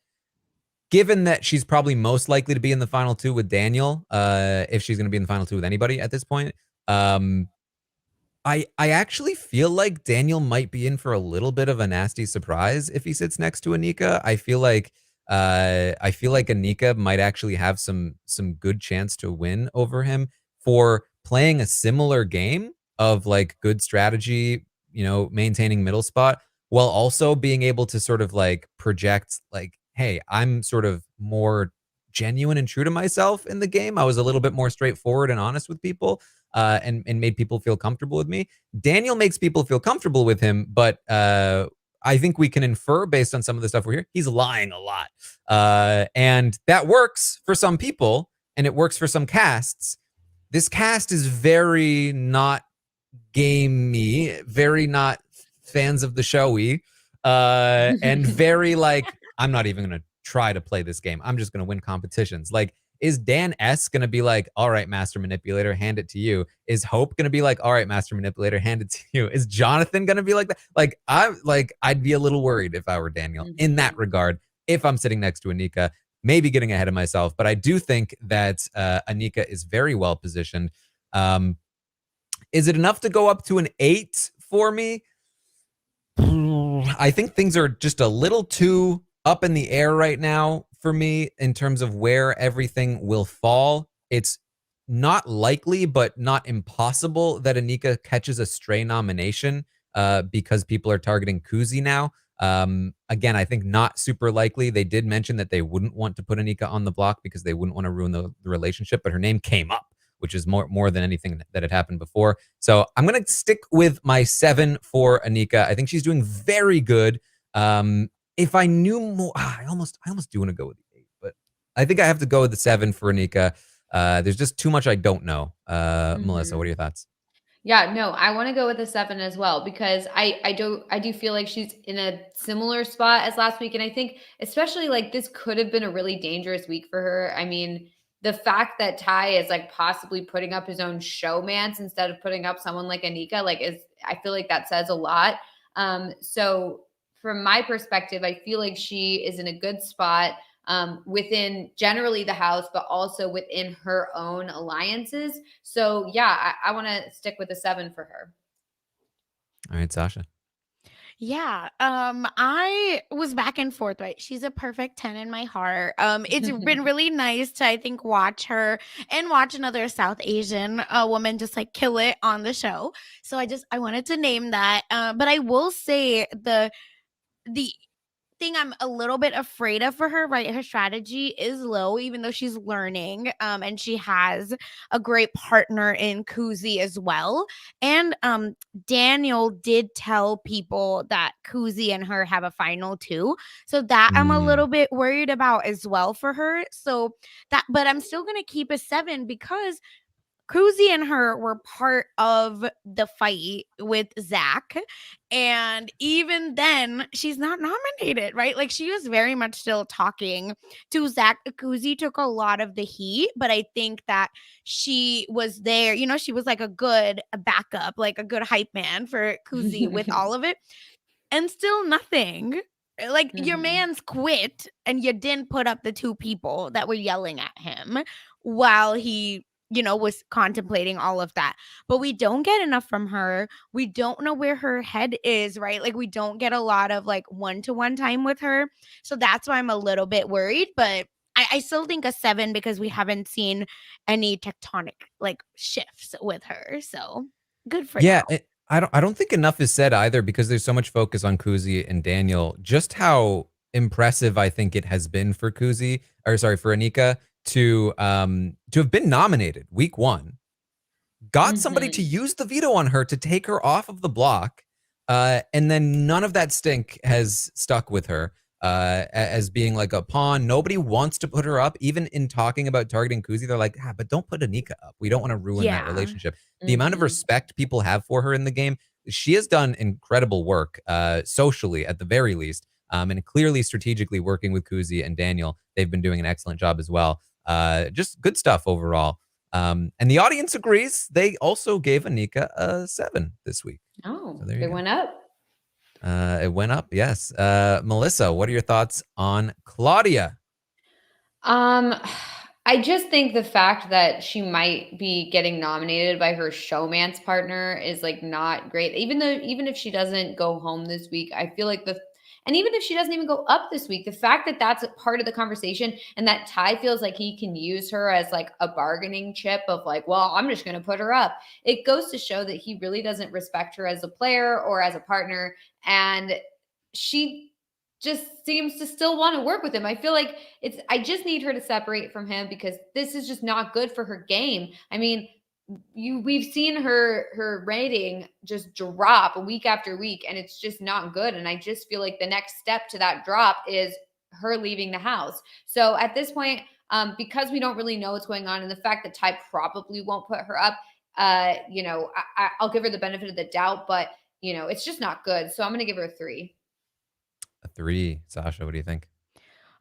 given that she's probably most likely to be in the final 2 with Daniel, if she's going to be in the final 2 with anybody at this point, I actually feel like Daniel might be in for a little bit of a nasty surprise if he sits next to Anika. I feel like Anika might actually have some good chance to win over him for playing a similar game of like good strategy, maintaining middle spot while also being able to sort of like project like, hey, I'm sort of more genuine and true to myself in the game. I was a little bit more straightforward and honest with people and made people feel comfortable with me. Daniel makes people feel comfortable with him, but I think we can infer based on some of the stuff we're hearing, he's lying a lot. And that works for some people and it works for some casts. This cast is very not gamey, very not fans of the showy, and very like, I'm not even going to try to play this game. I'm just going to win competitions. Like, is Dan S going to be like, all right, Master Manipulator, hand it to you? Is Hope going to be like, all right, Master Manipulator, hand it to you? Is Jonathan going to be like that? I'd be a little worried if I were Daniel in that regard, if I'm sitting next to Anika, maybe getting ahead of myself. But I do think that Anika is very well positioned. Is it enough to go up to an 8 for me? I think things are just a little too up in the air right now for me in terms of where everything will fall. It's not likely, but not impossible that Anika catches a stray nomination because people are targeting Kuzi now. Again, I think not super likely. They did mention that they wouldn't want to put Anika on the block because they wouldn't want to ruin the relationship, but her name came up, which is more than anything that had happened before. So I'm going to stick with my 7 for Anika. I think she's doing very good. If I knew more, I almost do want to go with the 8, but I think I have to go with the 7 for Anika. There's just too much I don't know. Melissa, what are your thoughts?
Yeah, no, I want to go with a 7 as well because I do feel like she's in a similar spot as last week. And I think especially like this could have been a really dangerous week for her. I mean, the fact that Ty is like possibly putting up his own showmance instead of putting up someone like Anika, I feel like that says a lot. So from my perspective, I feel like she is in a good spot within generally the house, but also within her own alliances. So yeah, I want to stick with a 7 for her.
All right, Sasha.
Yeah, I was back and forth, right? She's a perfect 10 in my heart. It's been really nice to, I think, watch her and watch another South Asian woman just like kill it on the show. So I wanted to name that. But I will say the thing I'm a little bit afraid of for her, right? Her strategy is low, even though she's learning. And she has a great partner in Kuzi as well. And Daniel did tell people that Kuzi and her have a final too. So that I'm a little bit worried about as well for her. So but I'm still gonna keep a 7 because Kuzi and her were part of the fight with Zach. And even then, she's not nominated, right? Like, she was very much still talking to Zach. Kuzi took a lot of the heat, but I think that she was there. She was like a good backup, like a good hype man for Kuzi with all of it. And still nothing. Like, your man's quit, and you didn't put up the 2 people that were yelling at him while he was contemplating all of that. But we don't get enough from her. We don't know where her head is, right? Like, we don't get a lot of like one-to-one time with her. So that's why I'm a little bit worried. But I still think a 7 because we haven't seen any tectonic like shifts with her. So good for now.
I don't think enough is said either because there's so much focus on Kuzi and Daniel. Just how impressive I think it has been for for Anika to have been nominated week 1, got somebody to use the veto on her to take her off of the block, and then none of that stink has stuck with her as being like a pawn. Nobody wants to put her up. Even in talking about targeting Kuzi, they're like, but don't put Anika up. We don't want to ruin that relationship. The amount of respect people have for her in the game, she has done incredible work socially at the very least, and clearly strategically working with Kuzi and Daniel. They've been doing an excellent job as well. Just good stuff overall. And the audience agrees. They also gave Anika a 7 this week.
Oh, so it went up.
It went up, yes. Melissa, what are your thoughts on Claudia?
I just think the fact that she might be getting nominated by her showmance partner is like not great. Even if she doesn't go home this week, I feel like and even if she doesn't even go up this week, the fact that that's a part of the conversation and that Ty feels like he can use her as like a bargaining chip of like, well, I'm just going to put her up. It goes to show that he really doesn't respect her as a player or as a partner. And she just seems to still want to work with him. I feel like I just need her to separate from him because this is just not good for her game. I mean, we've seen her rating just drop week after week, and it's just not good. And I just feel like the next step to that drop is her leaving the house. So at this point, because we don't really know what's going on, and the fact that Ty probably won't put her up, I'll give her the benefit of the doubt, but it's just not good. So I'm going to give her a 3.
A 3. Sasha, what do you think?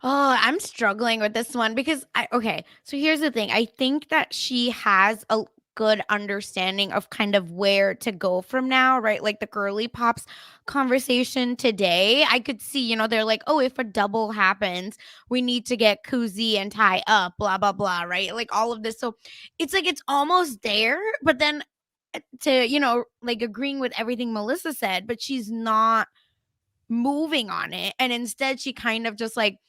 Oh, I'm struggling with this one because okay, so here's the thing. I think that she has a good understanding of kind of where to go from now, right? Like the girly pops conversation today, I could see, they're like, oh, if a double happens, we need to get Kuzi and Ty up, blah, blah, blah, right? Like all of this. So it's like it's almost there, but then to, like agreeing with everything Melissa said, but she's not moving on it. And instead, she kind of just like,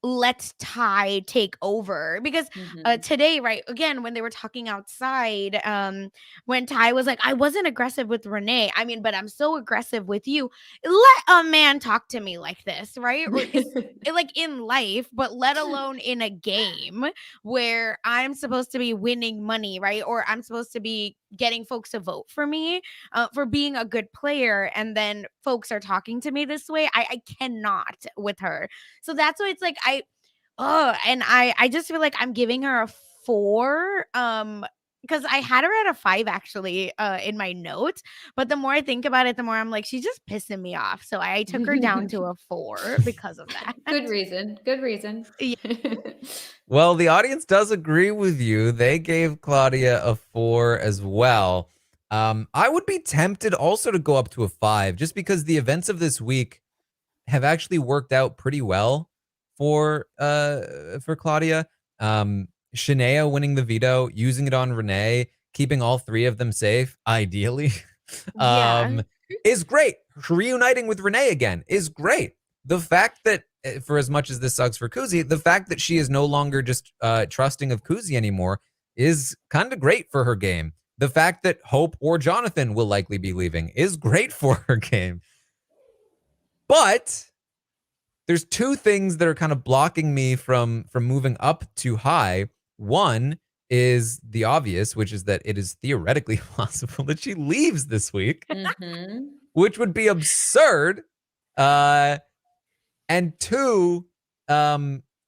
let Ty take over because
Mhm.
today, right, again, when they were talking outside, when Ty was like, I wasn't aggressive with Renee, I mean, but I'm so aggressive with you. Let a man talk to me like this, right? Or it's like in life, but let alone in a game where I'm supposed to be winning money, right? Or I'm supposed to be getting folks to vote for me for being a good player, and then folks are talking to me this way. I cannot with her. So that's why it's like and I just feel like I'm giving her a 4 because I had her at a 5 actually in my notes, but the more I think about it, the more I'm like she's just pissing me off. So I took her down to a 4 because of that.
Good reason. Good reason.
Yeah.
Well, the audience does agree with you. They gave Claudia a 4 as well. I would be tempted also to go up to a 5 just because the events of this week have actually worked out pretty well for Claudia. Shania winning the veto, using it on Renee, keeping all three of them safe, ideally,
Yeah.
is great. Reuniting with Renee again is great. The fact that, for as much as this sucks for Kuzi, the fact that she is no longer just trusting of Kuzi anymore is kind of great for her game. The fact that Hope or Jonathan will likely be leaving is great for her game. But there's two things that are kind of blocking me from moving up too high. One is the obvious, which is that it is theoretically possible that she leaves this week,
Mhm.
which would be absurd. And two,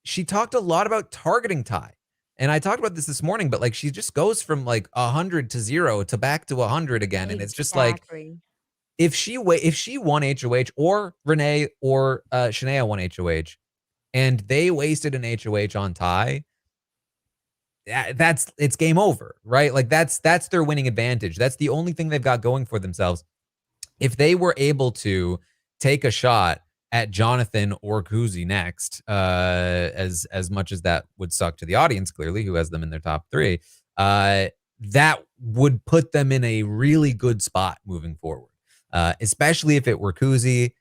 she talked a lot about targeting Ty. And I talked about this morning, but like she just goes from like 100 to 0 to back to 100 again. And it's just like,
Exactly.
if she won HOH or Renee or Shania won HOH and they wasted an HOH on Ty, it's game over, right? Like that's their winning advantage. That's the only thing they've got going for themselves. If they were able to take a shot at Jonathan or Kuzi next, as much as that would suck to the audience, clearly, who has them in their top 3, that would put them in a really good spot moving forward. Especially if it were Kuzi,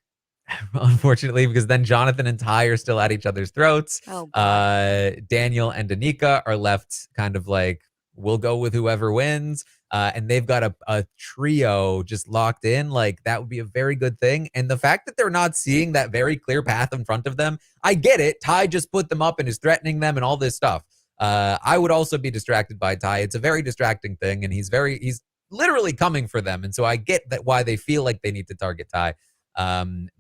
unfortunately, because then Jonathan and Ty are still at each other's throats.
Oh god.
Daniel and Danica are left kind of like, we'll go with whoever wins. And they've got a trio just locked in. Like, that would be a very good thing. And the fact that they're not seeing that very clear path in front of them, I get it. Ty just put them up and is threatening them and all this stuff. I would also be distracted by Ty. It's a very distracting thing, and he's literally coming for them. And so I get that why they feel like they need to target Ty.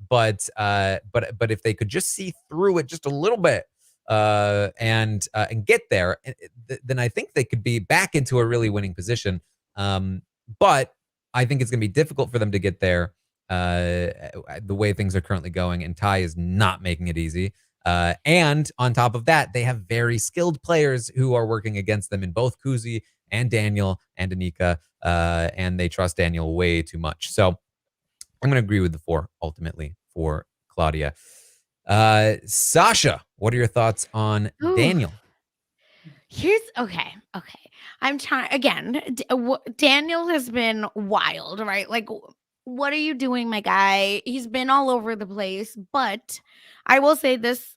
But if they could just see through it just a little bit, and get there, then I think they could be back into a really winning position. But I think it's going to be difficult for them to get there the way things are currently going, and Ty is not making it easy. And on top of that, they have very skilled players who are working against them in both Kuzi and Daniel and Danica, and they trust Daniel way too much. So I'm going to agree with the 4 ultimately for Claudia. Sasha, what are your thoughts on
Ooh.
Daniel?
Here's okay. I'm trying again. Daniel has been wild, right? Like, what are you doing, my guy? He's been all over the place, but I will say this.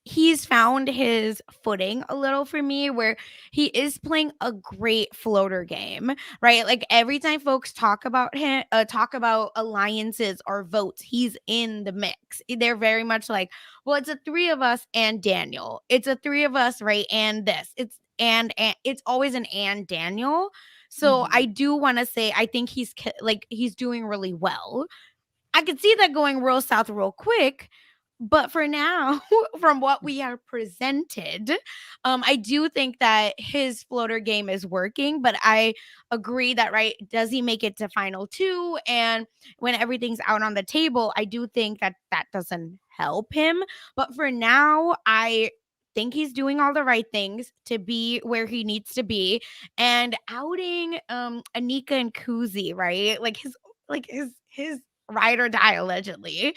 He's found his footing a little for me where he is playing a great floater game, right? Like every time folks talk about him, talk about alliances or votes, he's in the mix. They're very much like, well, it's a 3 of us and Daniel. It's a 3 of us, right? And this. And it's always an and Daniel. So I do want to say I think he's doing really well. I could see that going real south real quick. But for now, from what we are presented, I do think that his floater game is working. But I agree that, right, does he make it to final 2? And when everything's out on the table, I do think that doesn't help him. But for now, I think he's doing all the right things to be where he needs to be. And outing Anika and Kuzi, right? His ride or die allegedly.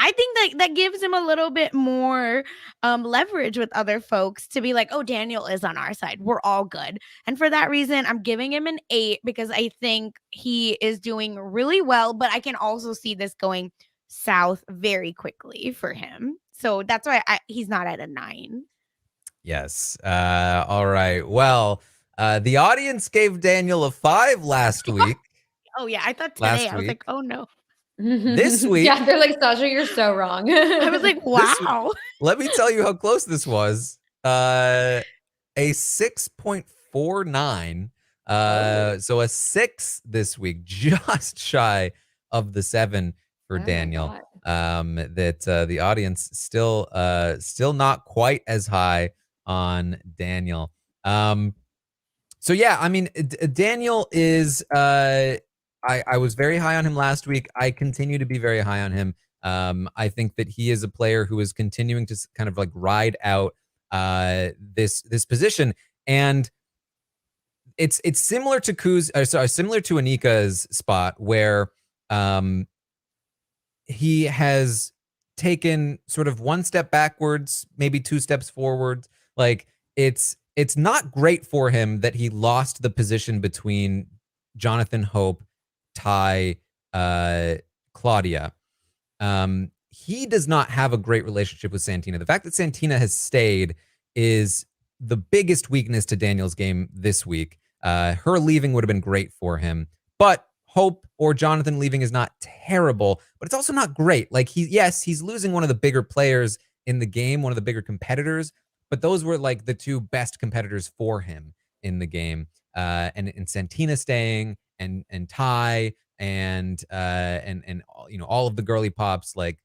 I think that gives him a little bit more leverage with other folks to be like, oh, Daniel is on our side. We're all good. And for that reason, I'm giving him an 8 because I think he is doing really well, but I can also see this going south very quickly for him. So that's why he's not at a 9.
Yes. All right. Well, the audience gave Daniel a 5 last week.
Oh, yeah. I thought today, I was like, oh, no.
This week.
Yeah, they're like, Sasha, you're so wrong.
I was like, wow.
Let me tell you how close this was. A 6.49. So a 6 this week, just shy of the 7 for Daniel. That the audience still not quite as high on Daniel. So yeah, I mean, Daniel is I was very high on him last week. I continue to be very high on him. I think that he is a player who is continuing to kind of like ride out this position, and it's similar to similar to Anika's spot where he has taken sort of one step backwards, maybe 2 steps forwards. Like it's not great for him that he lost the position between Jonathan, Hope, Ty, Claudia. He does not have a great relationship with Santina. The fact that Santina has stayed is the biggest weakness to Daniel's game this week. Her leaving would have been great for him, but Hope or Jonathan leaving is not terrible, but it's also not great. Like he's losing one of the bigger players in the game, one of the bigger competitors, but those were like the 2 best competitors for him in the game. And Santina staying and Ty and you know, all of the girly pops, like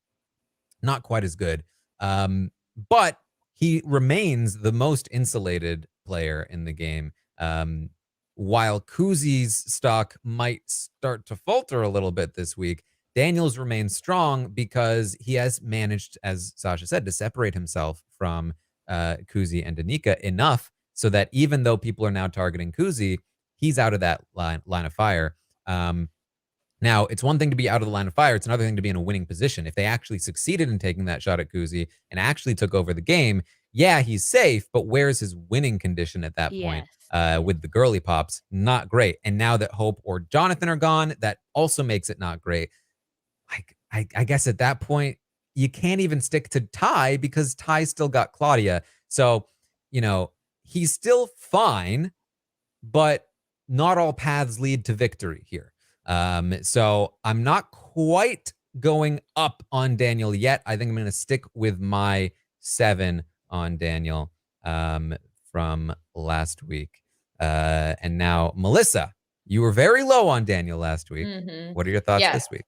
not quite as good. But he remains the most insulated player in the game. While Kuzi's stock might start to falter a little bit this week, Daniel's remains strong because he has managed, as Sasha said, to separate himself from Kuzi and Anika enough so that even though people are now targeting Kuzi, he's out of that line of fire. Now, it's one thing to be out of the line of fire. It's another thing to be in a winning position. If they actually succeeded in taking that shot at Kuzi and actually took over the game, yeah, he's safe, but where's his winning condition at that point? With the girly pops, not great. And now that Hope or Jonathan are gone, that also makes it not great. I guess at that point, you can't even stick to Ty because Ty still got Claudia. So, you know, he's still fine, but not all paths lead to victory here. So I'm not quite going up on Daniel yet. I think I'm going to stick with my 7 on Daniel from last week. And now, Melissa, you were very low on Daniel last week. What are your thoughts this week?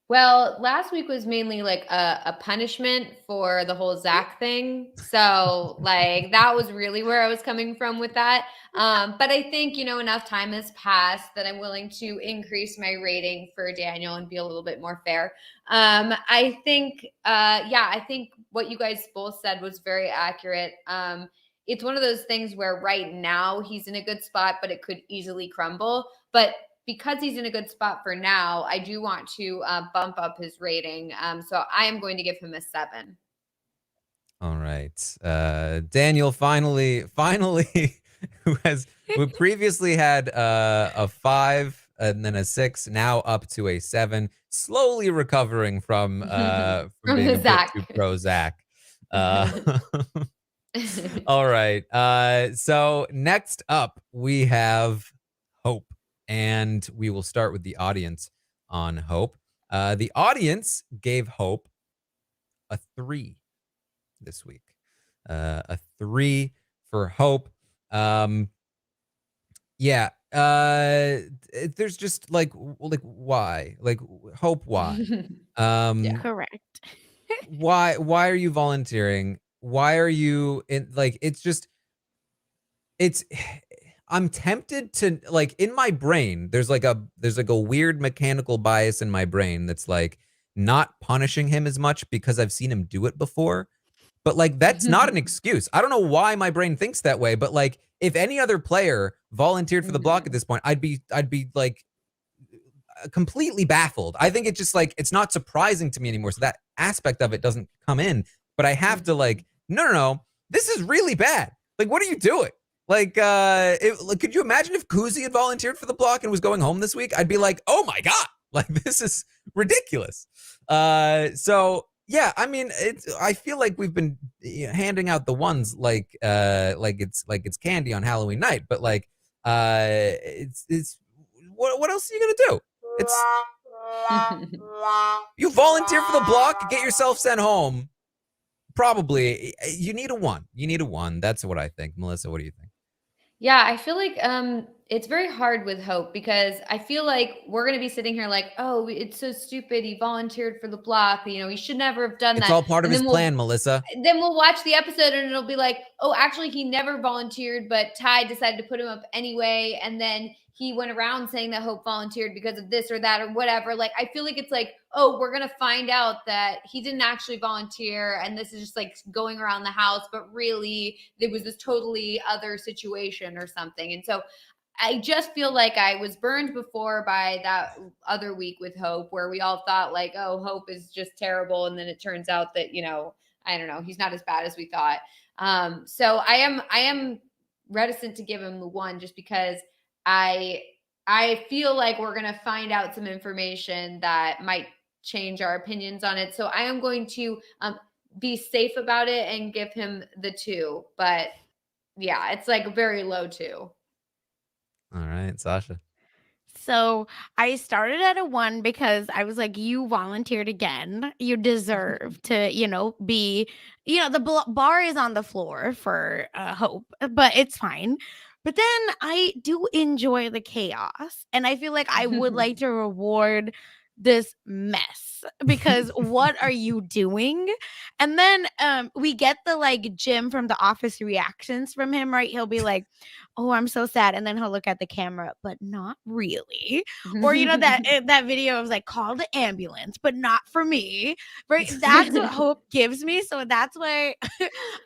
Well, last week was mainly like a punishment for the whole Zach thing. So like that was really where I was coming from with that. But I think, you know, enough time has passed that I'm willing to increase my rating for Daniel and be a little bit more fair. I think what you guys both said was very accurate. It's one of those things where right now he's in a good spot, but it could easily crumble. But because he's in a good spot for now, I do want to bump up his rating. So I am going to give him a 7.
All right. Daniel finally, who previously had a 5 and then a 6, now up to a 7, slowly recovering from being a bit too pro Zach. All right. So next up, we have Hope. And we will start with the audience on Hope. The audience gave Hope a 3 this week. A 3 for Hope. Yeah. There's just like why? Like Hope, why?
Correct.
Why are you volunteering? Why are you in like I'm tempted to, like, in my brain, there's like a weird mechanical bias in my brain that's like, not punishing him as much because I've seen him do it before. But like, that's not an excuse. I don't know why my brain thinks that way, but like, if any other player volunteered for the block at this point, I'd be like completely baffled. I think it's just like, it's not surprising to me anymore. So that aspect of it doesn't come in, but I have to like, no, this is really bad. Like, what are you doing? Like, could you imagine if Kuzi had volunteered for the block and was going home this week? I'd be like, oh my God, like, this is ridiculous. So yeah, I mean, I feel like we've been handing out the ones like it's candy on Halloween night, but like, it's what else are you gonna do? It's you volunteer for the block, get yourself sent home. Probably you need a one. You need a one. That's what I think. Melissa, what do you think?
Yeah, I feel like it's very hard with Hope because I feel like we're going to be sitting here like, oh, it's so stupid. He volunteered for the block. You know, he should never have done that.
It's all part of his plan, Melissa.
Then we'll watch the episode and it'll be like, oh, actually, he never volunteered, but Ty decided to put him up anyway. And then he went around saying that Hope volunteered because of this or that or whatever. Like, I feel like it's like, oh, we're going to find out that he didn't actually volunteer. And this is just like going around the house, but really there was this totally other situation or something. And so I just feel like I was burned before by that other week with Hope where we all thought like, oh, Hope is just terrible. And then it turns out that, you know, I don't know, he's not as bad as we thought. So I am reticent to give him the one just because I feel like we're going to find out some information that might change our opinions on it. So I am going to be safe about it and give him the 2. But yeah, it's like a very low 2.
All right, Sasha.
So I started at a 1 because I was like, you volunteered again. You deserve to, be, the bar is on the floor for Hope, but it's fine. But then I do enjoy the chaos. And I feel like I would like to reward this mess because what are you doing? And then we get the like Jim from The Office reactions from him, right? He'll be like, oh, I'm so sad. And then he'll look at the camera, but not really. Or, that video was like, call the ambulance, but not for me. Right. That's what Hope gives me. So that's why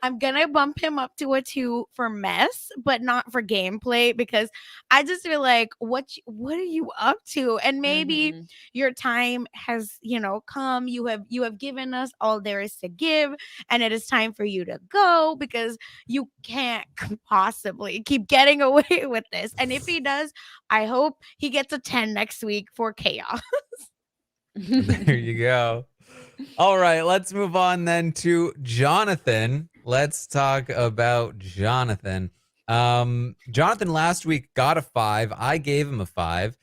I'm going to bump him up to a 2 for mess, but not for gameplay, because I just feel like, what are you up to? And maybe your time has, come. You have given us all there is to give. And it is time for you to go because you can't possibly keep getting away with this. And if he does, I hope he gets a 10 next week for chaos.
There you go. All right, let's move on then to Jonathan. Let's talk about Jonathan. Jonathan last week got a 5. I gave him a 5.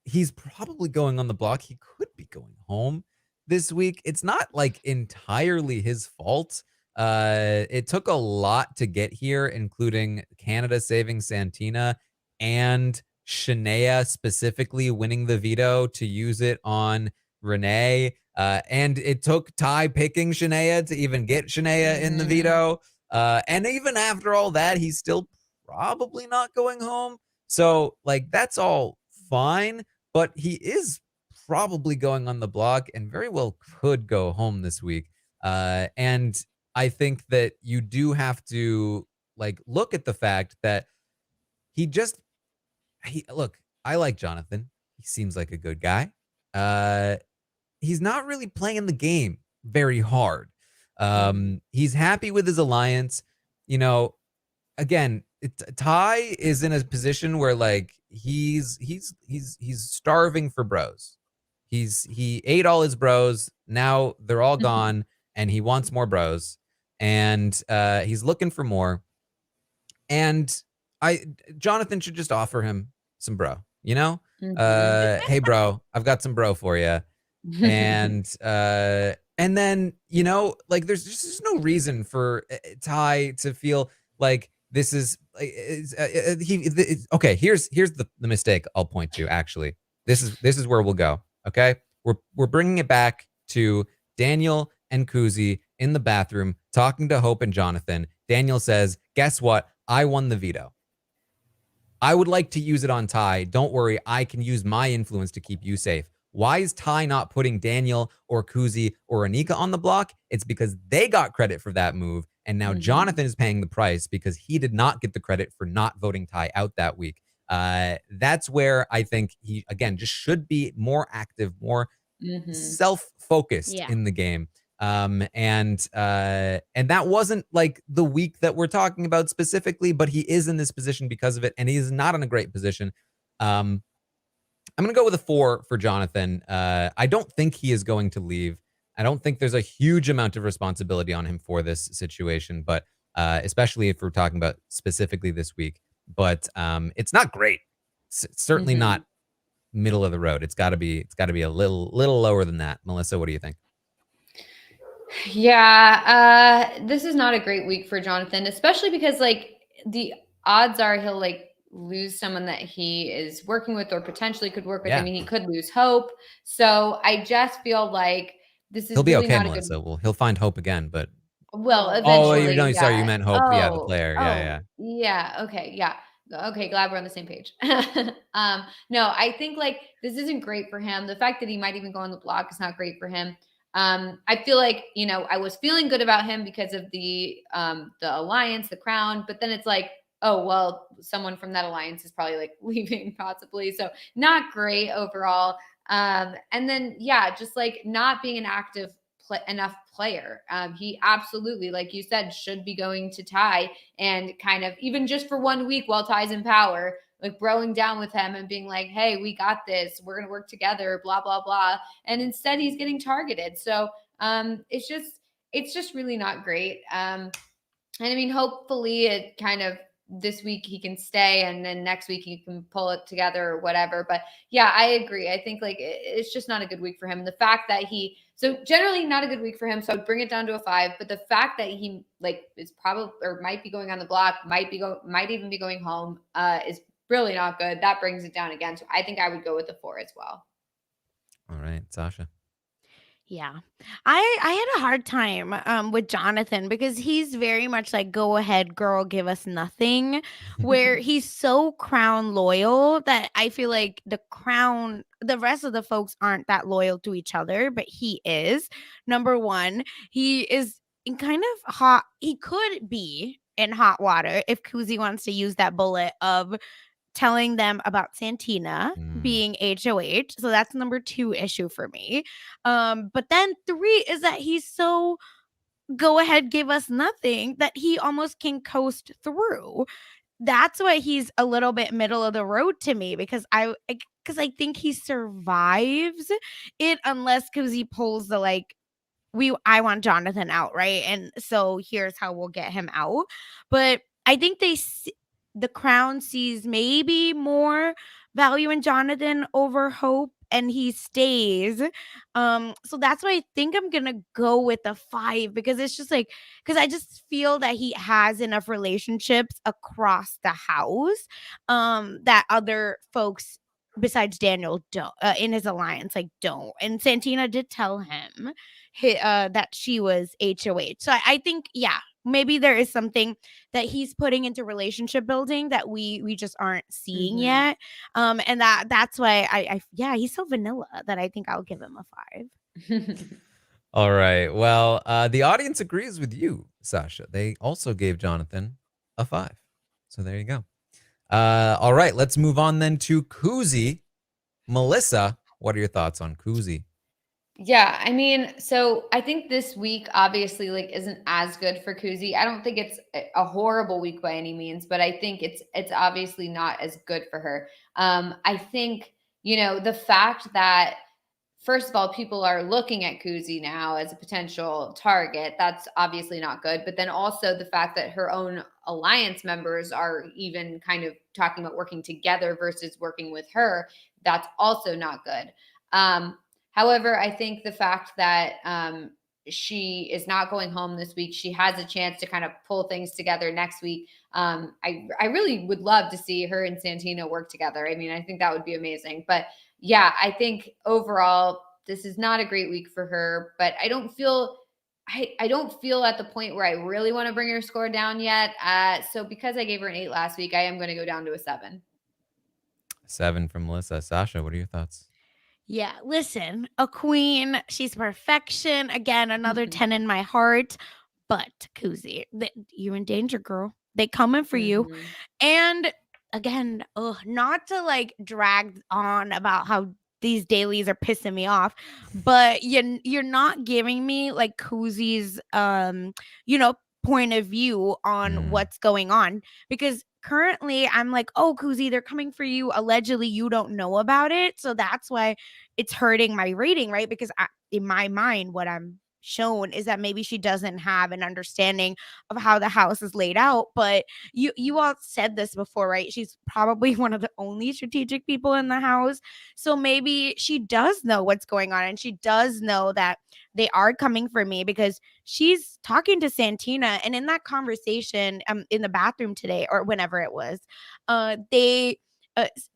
He's probably going on the block. He could be going home this week. It's not like entirely his fault. It took a lot to get here, including Canada saving Santina and Shania specifically winning the veto to use it on Renee. And it took Ty picking Shania to even get Shania in the veto. And even after all that, he's still probably not going home. So like, that's all fine, but he is probably going on the block and very well could go home this week. And I think that you do have to like look at the fact that look, I like Jonathan. He seems like a good guy. He's not really playing the game very hard. He's happy with his alliance. Again, Ty is in a position where like he's starving for bros. He ate all his bros. Now they're all gone, and he wants more bros. And he's looking for more. And Jonathan should just offer him some bro. Hey bro, I've got some bro for you. And then like there's just no reason for Ty to feel like this is okay. Here's the mistake I'll point to. Actually, this is where we'll go. Okay, we're bringing it back to Daniel and Kuzi in the bathroom talking to Hope and Jonathan. Daniel says, "Guess what? I won the veto. I would like to use it on Ty. Don't worry, I can use my influence to keep you safe." Why is Ty not putting Daniel or Kuzi or Anika on the block? It's because they got credit for that move. And now Jonathan is paying the price because he did not get the credit for not voting Ty out that week. That's where I think he, again, just should be more active, more self-focused in the game. And that wasn't like the week that we're talking about specifically, but he is in this position because of it, and he is not in a great position. I'm gonna go with a 4 for Jonathan. I don't think he is going to leave. I don't think there's a huge amount of responsibility on him for this situation, but especially if we're talking about specifically this week. But it's not great. It's certainly not middle of the road. It's got to be a little lower than that. Melissa, what do you think?
Yeah, this is not a great week for Jonathan, especially because like the odds are he'll like lose someone that he is working with or potentially could work with. I mean, he could lose hope. So I just feel like this is
he'll be
really
okay,
not
Melissa.
a good.
Well, he'll find hope again, but
Eventually.
no, sorry, you meant hope. Yeah, the player.
Yeah. Okay. Yeah. Okay. Glad we're on the same page. No, I think like this isn't great for him. The fact that he might even go on the block is not great for him. I feel like, I was feeling good about him because of the alliance, the crown, but then it's like, oh, well, someone from that alliance is probably like leaving possibly. So not great overall. And then, yeah, just like not being an active enough player. He absolutely, like you said, should be going to Ty and kind of even just for 1 week while Ty's in power, like broing down with him and being like, hey, we got this. We're going to work together, blah, blah, blah. And instead he's getting targeted. So it's just really not great. And I mean, hopefully it kind of this week he can stay and then next week he can pull it together or whatever. But yeah, I agree. I think like it's just not a good week for him. And the fact that so generally not a good week for him. So I'd bring it down to a 5, but the fact that he like is probably, or might be going on the block, might even be going home is really not good. That brings it down again. So I think I would go with the 4 as well.
All right, Sasha.
Yeah. I had a hard time with Jonathan because he's very much like, go ahead, girl, give us nothing. Where he's so crown loyal that I feel like the rest of the folks aren't that loyal to each other, but he is. Number one, he is in kind of hot. He could be in hot water if Kuzi wants to use that bullet of telling them about Santina being HOH. So that's number 2 issue for me. But then 3 is that he's so go ahead, give us nothing that he almost can coast through. That's why he's a little bit middle of the road to me because I think he survives it unless Kuzi pulls the like I want Jonathan out, right? And so here's how we'll get him out. But I think the crown sees maybe more value in Jonathan over Hope and he stays. So that's why I think I'm gonna go with a 5 because it's just like because I just feel that he has enough relationships across the house that other folks besides Daniel don't in his alliance like don't. And Santina did tell him that she was HOH. So I think maybe there is something that he's putting into relationship building that we just aren't seeing yet. And that's why he's so vanilla that I think I'll give him a 5.
All right. Well, the audience agrees with you, Sasha. They also gave Jonathan a 5. So there you go. All right, let's move on then to Kuzi. Melissa, what are your thoughts on Kuzi?
Yeah, I mean, so I think this week obviously like isn't as good for Kuzi. I don't think it's a horrible week by any means, but I think it's obviously not as good for her. I think, the fact that first of all, people are looking at Kuzi now as a potential target. That's obviously not good. But then also the fact that her own alliance members are even kind of talking about working together versus working with her, that's also not good. However, I think the fact that she is not going home this week, she has a chance to kind of pull things together next week. I really would love to see her and Santina work together. I mean, I think that would be amazing. But yeah, I think overall, this is not a great week for her, but I don't feel at the point where I really want to bring her score down yet. So because I gave her an 8 last week, I am going to go down to a 7.
7 from Melissa. Sasha, what are your thoughts?
Yeah, listen, a queen, she's perfection. Again, another 10 in my heart. But Kuzi, you're in danger, girl. They coming for you.
Mhm.
And again, not to like drag on about how these dailies are pissing me off, but you're not giving me like Kuzi's point of view on what's going on, because currently I'm like, oh, Kuzi, they're coming for you. Allegedly, you don't know about it. So that's why it's hurting my rating, right? Because in my mind, what I'm shown is that maybe she doesn't have an understanding of how the house is laid out. But you all said this before, right? She's probably one of the only strategic people in the house. So maybe she does know what's going on, and she does know that they are coming for me, because she's talking to Santina. And in that conversation in the bathroom today, or whenever it was, they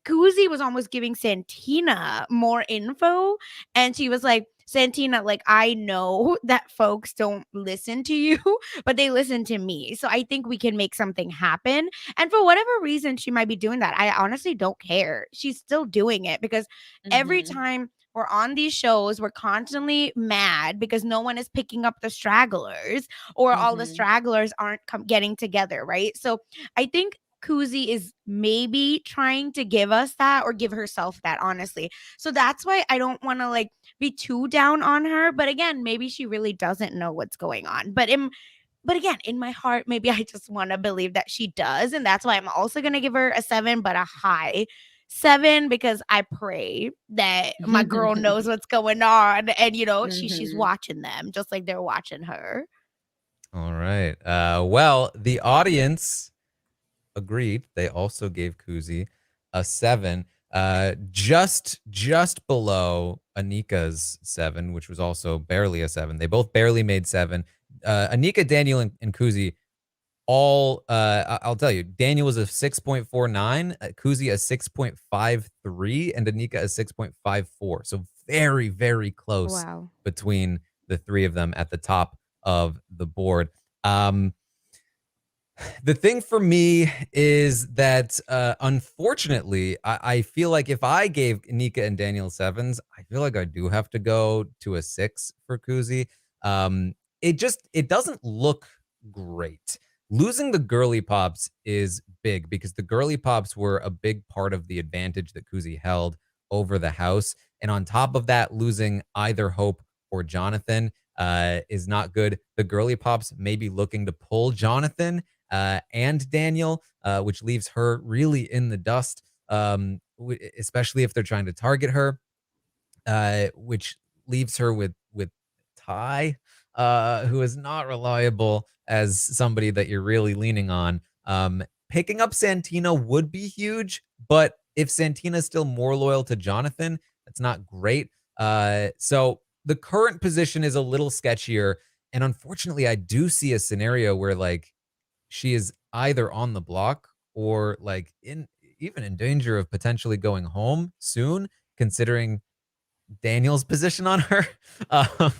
Kuzi was almost giving Santina more info, and she was like, Santina, like, I know that folks don't listen to you, but they listen to me. So I think we can make something happen. And for whatever reason she might be doing that, I honestly don't care. She's still doing it, because every
Mhm.
time we're on these shows, we're constantly mad because no one is picking up the stragglers, or all the
Mhm.
stragglers aren't getting together, right? So I think Kuzi is maybe trying to give us that, or give herself that, honestly. So that's why I don't want to like be too down on her. But again, maybe she really doesn't know what's going on. But again, in my heart, maybe I just want to believe that she does. And that's why I'm also going to give her a 7, but a high 7, because I pray that my girl knows what's going on, and she's
Mhm.
watching them just like they're watching her.
All right. Well, the audience agreed. They also gave Kuzi a 7, just below Anika's 7, which was also barely a 7. They both barely made 7. Anika, Daniel, and Kuzi all. I'll tell you, Daniel was a 6.49, Kuzi a 6.53, and Anika a 6.54. So very, very close
Wow.
between the three of them at the top of the board. The thing for me is that, unfortunately, I feel like if I gave Nika and Daniel 7s, I feel like I do have to go to a 6 for Kuzi. It doesn't look great. Losing the girly pops is big, because the girly pops were a big part of the advantage that Kuzi held over the house. And on top of that, losing either Hope or Jonathan is not good. The girly pops may be looking to pull Jonathan and Daniel, which leaves her really in the dust, especially if they're trying to target her, which leaves her with Ty, who is not reliable as somebody that you're really leaning on. Picking up Santina would be huge, but if Santina is still more loyal to Jonathan, that's not great. So the current position is a little sketchier, and unfortunately, I do see a scenario where like she is either on the block or like even in danger of potentially going home soon, considering Daniel's position on her.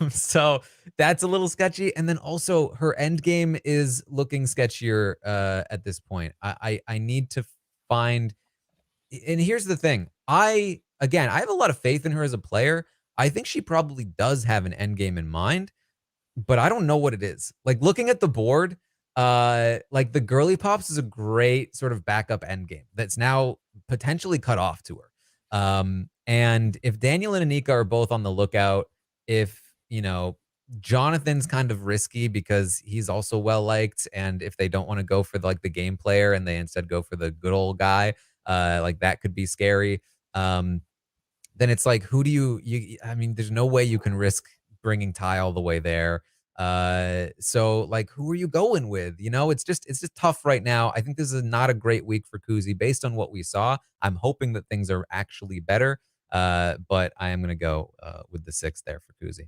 So that's a little sketchy. And then also her end game is looking sketchier at this point. I need to find, and here's the thing. I have a lot of faith in her as a player. I think she probably does have an end game in mind, but I don't know what it is. Like looking at the board, like the girly pops is a great sort of backup end game that's now potentially cut off to her. And if Daniel and Anika are both on the lookout, if Jonathan's kind of risky because he's also well liked, and if they don't want to go for like the game player and they instead go for the good old guy, like that could be scary. Then it's like, who do you I mean, there's no way you can risk bringing Ty all the way there. So like, who are you going with? It's just tough right now. I think this is not a great week for Kuzi based on what we saw. I'm hoping that things are actually better. But I am gonna go with the 6 there for Kuzi.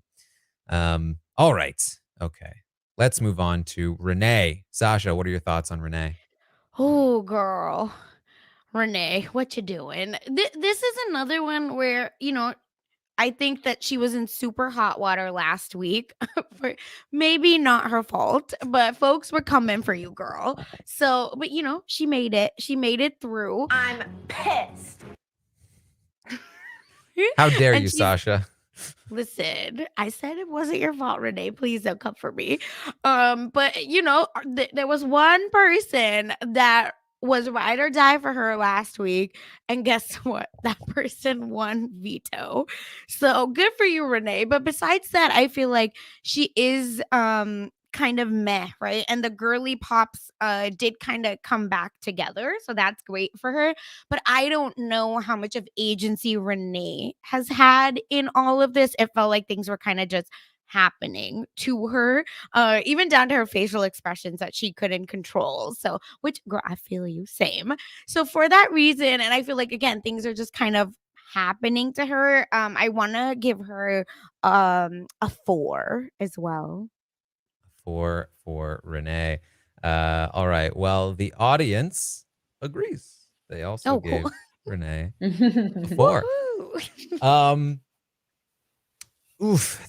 All right. Okay. Let's move on to Renee. Sasha, what are your thoughts on Renee?
Oh, girl. Renee, what you doing? This is another one where, I think that she was in super hot water last week. For maybe not her fault, but folks were coming for you, girl. So, but she made it. She made it through.
I'm pissed.
How dare
And
you,
she's
Sasha?
Listen, I said it wasn't your fault, Renee. Please don't come for me. But there was one person that was ride or die for her last week, and guess what? That person won veto. So good for you, Renee. But besides that, I feel like she is kind of meh, right? And the girly pops did kind of come back together, so that's great for her. But I don't know how much of agency Renee has had in all of this. It felt like things were kind of just happening to her, even down to her facial expressions that she couldn't control. So, which, girl, I feel you, same. So, for that reason, and I feel like, again, things are just kind of happening to her. I want to give her a 4 as well.
4 for Renee. All right. Well, the audience agrees. They also
Oh,
gave
cool.
Renee a 4.
Woohoo.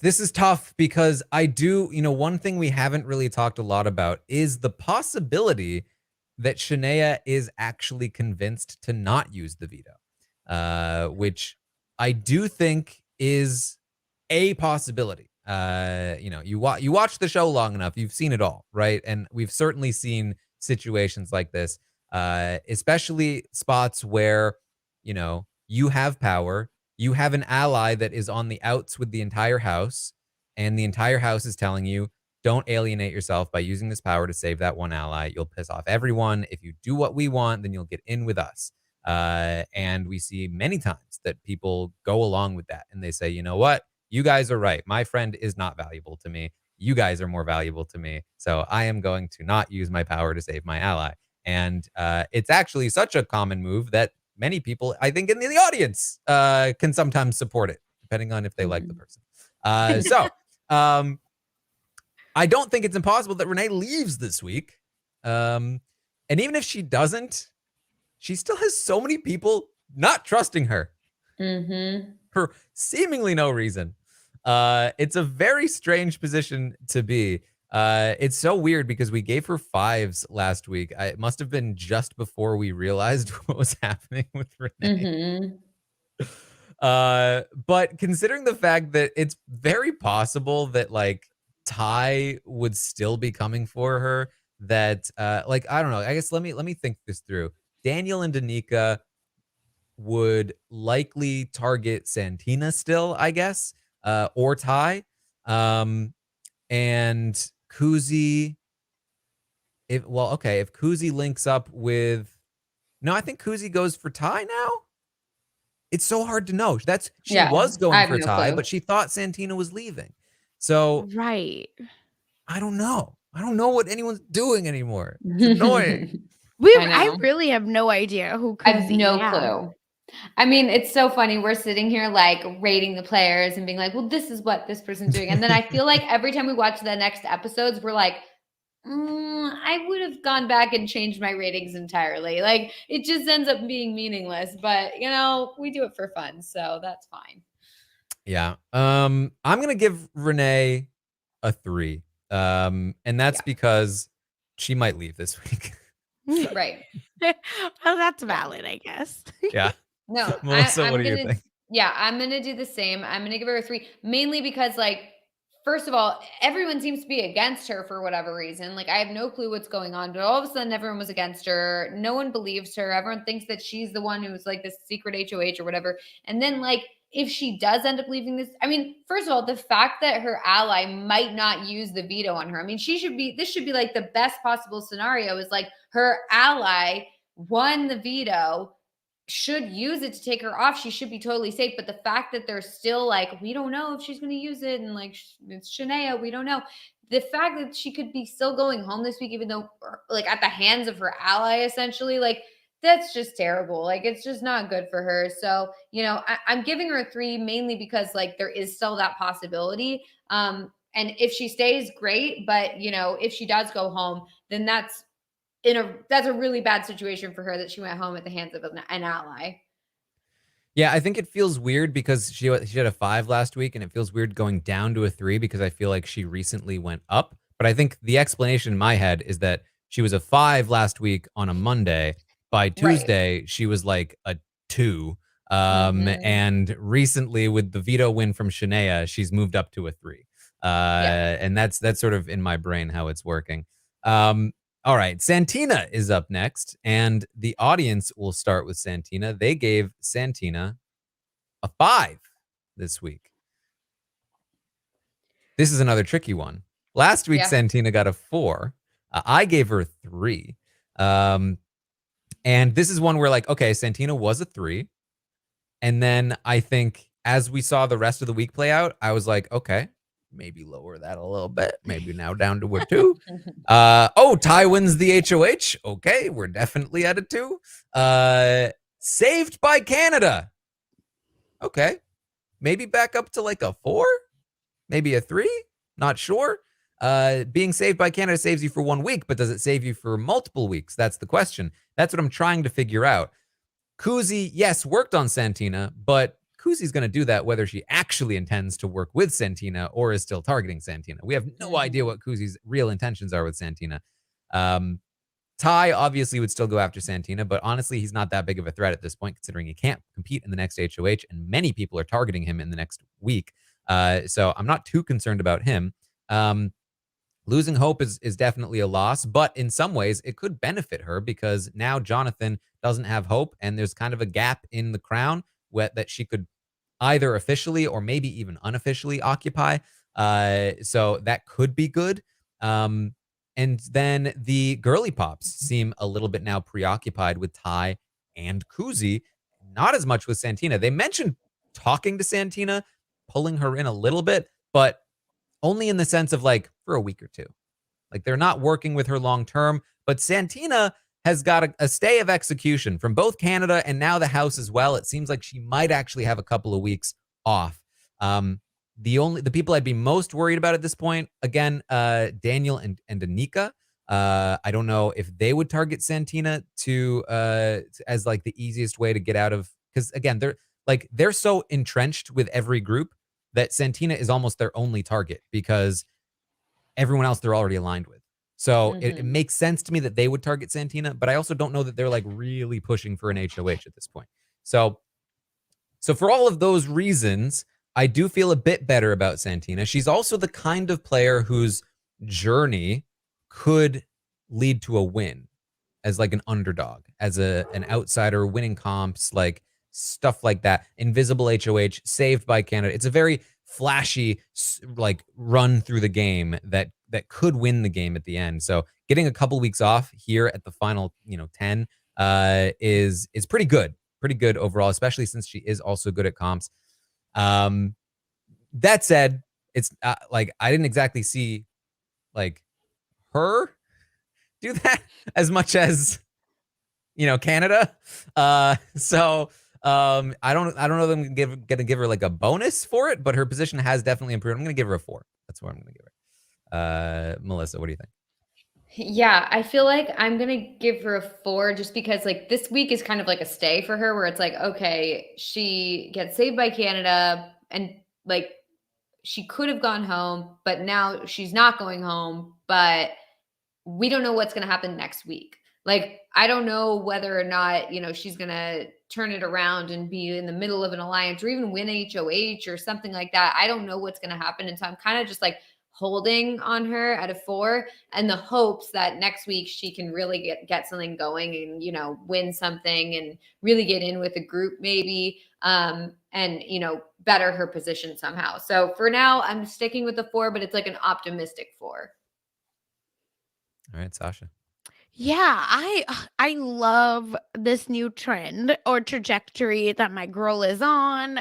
This is tough because I do, one thing we haven't really talked a lot about is the possibility that Shania is actually convinced to not use the veto, which I do think is a possibility. You watch the show long enough, you've seen it all, right? And we've certainly seen situations like this, especially spots where, you have power. You have an ally that is on the outs with the entire house, and the entire house is telling you, don't alienate yourself by using this power to save that one ally. You'll piss off everyone. If you do what we want, then you'll get in with us. And we see many times that people go along with that, and they say, you know what? You guys are right. My friend is not valuable to me. You guys are more valuable to me. So I am going to not use my power to save my ally. And it's actually such a common move that many people, I think, in the audience can sometimes support it, depending on if they like the person. I don't think it's impossible that Renee leaves this week. And even if she doesn't, she still has so many people not trusting her for seemingly no reason. It's a very strange position to be. It's so weird because we gave her 5s last week. It must have been just before we realized what was happening with Renee. But considering the fact that it's very possible that Ty would still be coming for her, that I don't know. I guess let me think this through. Daniel and Danica would likely target Santina still, I guess, or Ty. And Kuzi, if Kuzi links up with, no, I think Kuzi goes for Ty now. It's so hard to know. She was going for Ty, but she thought Santina was leaving. So
Right.
I don't know. I don't know what anyone's doing anymore. It's annoying.
I really have no idea who Kuzi.
I have no clue. I mean, it's so funny. We're sitting here rating the players and being like, well, this is what this person's doing. And then I feel like every time we watch the next episodes, we're like, I would have gone back and changed my ratings entirely. It just ends up being meaningless, but we do it for fun. So that's fine.
Yeah. I'm going to give Renee a 3. And that's because she might leave this week.
Right.
Well, that's valid, I guess.
Yeah.
No,
Melissa, what do you think?
Yeah, I'm going to do the same. I'm going to give her a 3, mainly because first of all, everyone seems to be against her for whatever reason. I have no clue what's going on, but all of a sudden everyone was against her. No one believes her. Everyone thinks that she's the one who's this secret HOH or whatever. And then if she does end up leaving this, I mean, first of all, the fact that her ally might not use the veto on her. I mean, this should be the best possible scenario is her ally won the veto, should use it to take her off. She should be totally safe. But the fact that they're still we don't know if she's going to use it. And it's Shania, we don't know. The fact that she could be still going home this week, even though at the hands of her ally, essentially, that's just terrible. It's just not good for her. So, I'm giving her a 3 mainly because there is still that possibility. And if she stays, great. But, if she does go home, then that's a really bad situation for her that she went home at the hands of an ally.
Yeah, I think it feels weird because she had a 5 last week, and it feels weird going down to a 3 because I feel like she recently went up. But I think the explanation in my head is that she was a 5 last week on a Monday. By Tuesday, she was a 2. And recently with the Veto win from Shania, she's moved up to a 3. And that's sort of in my brain how it's working. All right, Santina is up next, and the audience will start with Santina. They gave Santina a 5 this week. This is another tricky one. Last week, Santina got a 4. I gave her 3. And this is one where, like, okay, Santina was a 3. And then I think as we saw the rest of the week play out, I was like, okay, maybe lower that a little bit. Maybe now down to a 2. Ty wins the HOH. Okay, we're definitely at a 2. Saved by Canada. Okay, maybe back up to like a 4, maybe a 3. Not sure. Being saved by Canada saves you for 1 week, but does it save you for multiple weeks? That's the question. That's what I'm trying to figure out. Kuzi, yes, worked on Santina, but Kuzi's going to do that whether she actually intends to work with Santina or is still targeting Santina. We have no idea what Kuzi's real intentions are with Santina. Ty obviously would still go after Santina, but honestly, he's not that big of a threat at this point, considering he can't compete in the next HOH, and many people are targeting him in the next week. So I'm not too concerned about him. Losing Hope is definitely a loss, but in some ways it could benefit her because now Jonathan doesn't have Hope, and there's kind of a gap in the crown that she could either officially or maybe even unofficially occupy. So that could be good. And then the girly pops seem a little bit now preoccupied with Ty and Kuzi, not as much with Santina. They mentioned talking to Santina, pulling her in a little bit, but only in the sense of like for a week or 2. Like they're not working with her long term, but Santina has got a stay of execution from both Canada and now the House as well. It seems like she might actually have a couple of weeks off. The people I'd be most worried about at this point, again, Daniel and Anika. I don't know if they would target Santina as like the easiest way to get out of, because again, they're so entrenched with every group that Santina is almost their only target because everyone else they're already aligned with. So it makes sense to me that they would target Santina, but I also don't know that they're like really pushing for an HOH at this point. So for all of those reasons, I do feel a bit better about Santina. She's also the kind of player whose journey could lead to a win as like an underdog, as an outsider, winning comps, like stuff like that. Invisible HOH, saved by Canada. It's a very flashy like run through the game that could win the game at the end. So getting a couple weeks off here at the final 10 is pretty good overall, especially since she is also good at comps. That said, it's like I didn't exactly see like her do that as much as Canada. So I don't know that I'm gonna give her like a bonus for it, but her position has definitely improved. I'm gonna give her a 4. That's what I'm gonna give her. Melissa, what do you think?
Yeah, I feel like I'm gonna give her a 4 just because like this week is kind of like a stay for her where it's like, okay, she gets saved by Canada and like she could have gone home, but now she's not going home, but we don't know what's gonna happen next week. Like, I don't know whether or not, she's going to turn it around and be in the middle of an alliance or even win HOH or something like that. I don't know what's going to happen. And so I'm kind of just like holding on her at a 4 and the hopes that next week she can really get something going and, win something and really get in with a group maybe and, better her position somehow. So for now, I'm sticking with the 4, but it's like an optimistic 4.
All right, Sasha.
Yeah, I love this new trend or trajectory that my girl is on.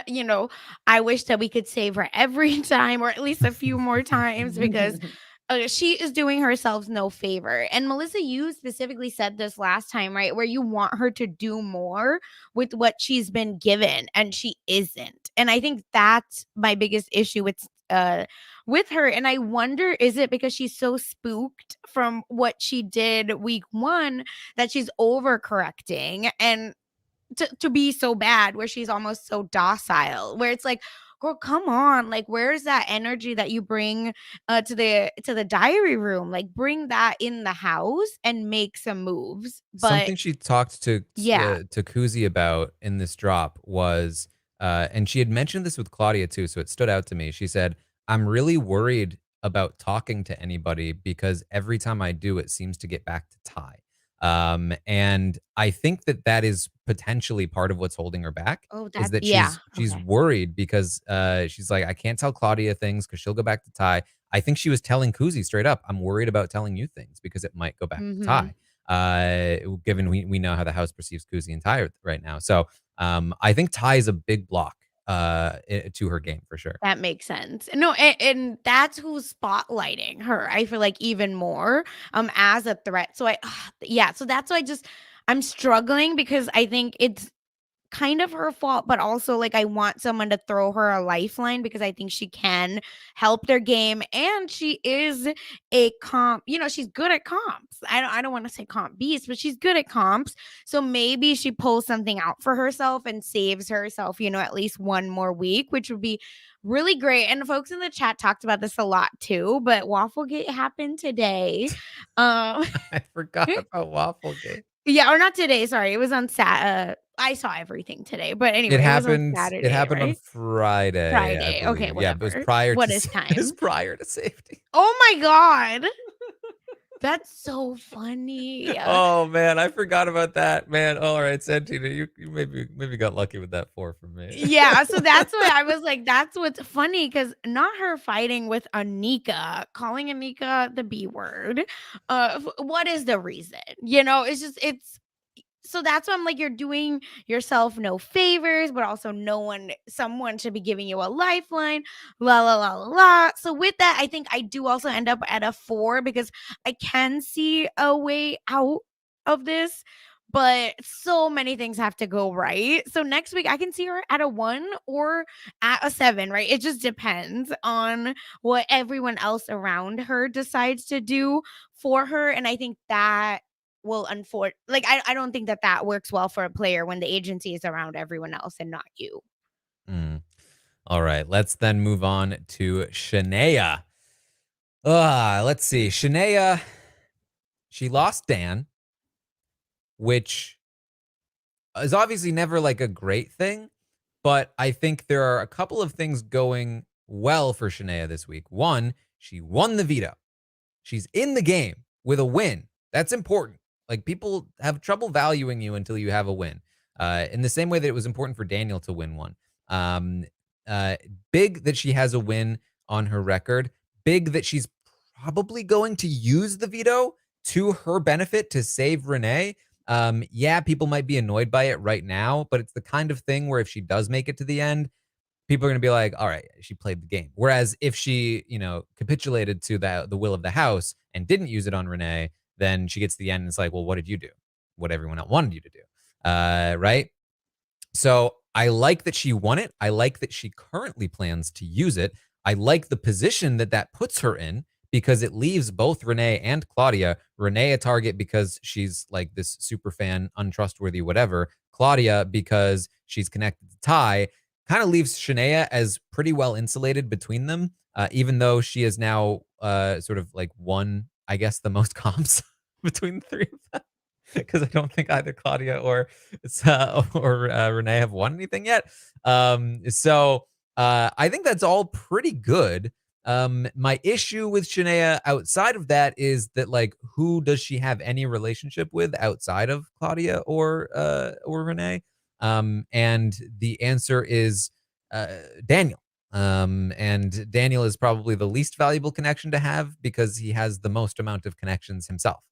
I wish that we could save her every time or at least a few more times because she is doing herself no favor. And Melissa, you specifically said this last time, right? Where you want her to do more with what she's been given and she isn't. And I think that's my biggest issue with her. And I wonder, is it because she's so spooked from what she did week 1 that she's overcorrecting and to be so bad where she's almost so docile, where it's like, girl, come on. Like, where's that energy that you bring to the diary room? Like, bring that in the house and make some moves. But
Something she talked
yeah.
to Kuzi about in this drop was, and she had mentioned this with Claudia too, so it stood out to me. She said, "I'm really worried about talking to anybody because every time I do, it seems to get back to Ty." And I think that that is potentially part of what's holding her back.
Oh,
Is
that
that
yeah.
she's
Okay.
worried because she's like, I can't tell Claudia things because she'll go back to Ty. I think she was telling Kuzi straight up, I'm worried about telling you things because it might go back to
Mm-hmm.
Ty. Given we know how the house perceives Kuzi and Ty right now. So I think Ty is a big block to her game for sure.
That makes sense. No, and that's who's spotlighting her. I feel like even more as a threat. So yeah, so that's why I'm struggling because I think it's kind of her fault, but also like I want someone to throw her a lifeline because I think she can help their game and she is a comp, she's good at comps. I don't want to say comp beast, but she's good at comps. So maybe she pulls something out for herself and saves herself, at least one more week, which would be really great. And the folks in the chat talked about this a lot too, but Wafflegate happened today. Um
I forgot about Wafflegate.
Yeah, or not today, sorry, it was on I saw everything today, but anyway, it was on
It
Saturday,
happened on
right?
Friday, I
Friday, okay,
believe. Yeah, but it was
whatever.
prior
What
to
is
it was
time?
prior to safety.
Oh my god! That's so funny.
Oh man, I forgot about that, man. All right, Santina, you maybe got lucky with that 4 from me.
Yeah, so that's why I was like, that's what's funny, because not her fighting with Anika, calling Anika the B word. What is the reason? It's so that's why I'm like, you're doing yourself no favors, but also someone should be giving you a lifeline, la la la la la. So with that, I think I do also end up at a 4 because I can see a way out of this, but so many things have to go right. So next week I can see her at a 1 or at a 7, right? It just depends on what everyone else around her decides to do for her. And I think that will I don't think that works well for a player when the agency is around everyone else and not you.
Mm. All right, let's then move on to Shania. Let's see. Shania, she lost Dan, which is obviously never like a great thing, but I think there are a couple of things going well for Shania this week. One, she won the veto. She's in the game with a win. That's important. Like, people have trouble valuing you until you have a win. In the same way that it was important for Daniel to win one. Um, Big that she has a win on her record. Big that she's probably going to use the veto to her benefit to save Renee. Yeah, people might be annoyed by it right now, but it's the kind of thing where if she does make it to the end, people are going to be like, all right, she played the game. Whereas if she, capitulated to the will of the house and didn't use it on Renee, then she gets to the end and it's like, well, what did you do? What everyone else wanted you to do. Right? So I like that she won it. I like that she currently plans to use it. I like the position that puts her in because it leaves both Renee and Claudia. Renee a target because she's like this super fan, untrustworthy, whatever. Claudia because she's connected to Ty. Kind of leaves Shania as pretty well insulated between them, even though she is now sort of like won, I guess, the most comps between the three of them. Because I don't think either Claudia or Renee have won anything yet. So I think that's all pretty good. My issue with Shania outside of that is that, like, who does she have any relationship with outside of Claudia or Renee? And the answer is Daniel. And Daniel is probably the least valuable connection to have because he has the most amount of connections himself.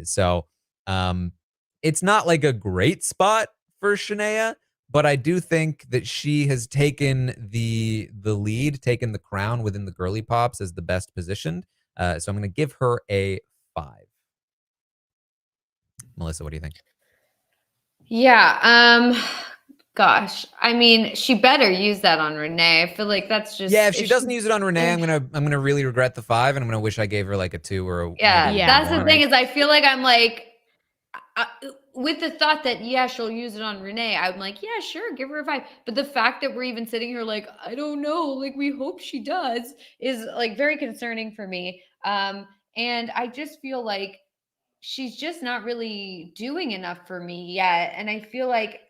So it's not like a great spot for Shania, but I do think that she has taken the lead, taken the crown within the girly pops as the best positioned. So I'm going to give her a 5. Melissa, what do you think?
Yeah. Gosh, I mean, she better use that on Renee. I feel like that's just
if she doesn't use it on Renee, I'm gonna really regret the 5, and I'm gonna wish I gave her like a 2 or a
yeah.
Yeah.
That's the thing is, I feel like I'm like, with the thought that, yeah, she'll use it on Renee, I'm like, yeah, sure, give her a 5. But the fact that we're even sitting here like, I don't know, like we hope she does, is like very concerning for me. And I just feel like she's just not really doing enough for me yet. And I feel like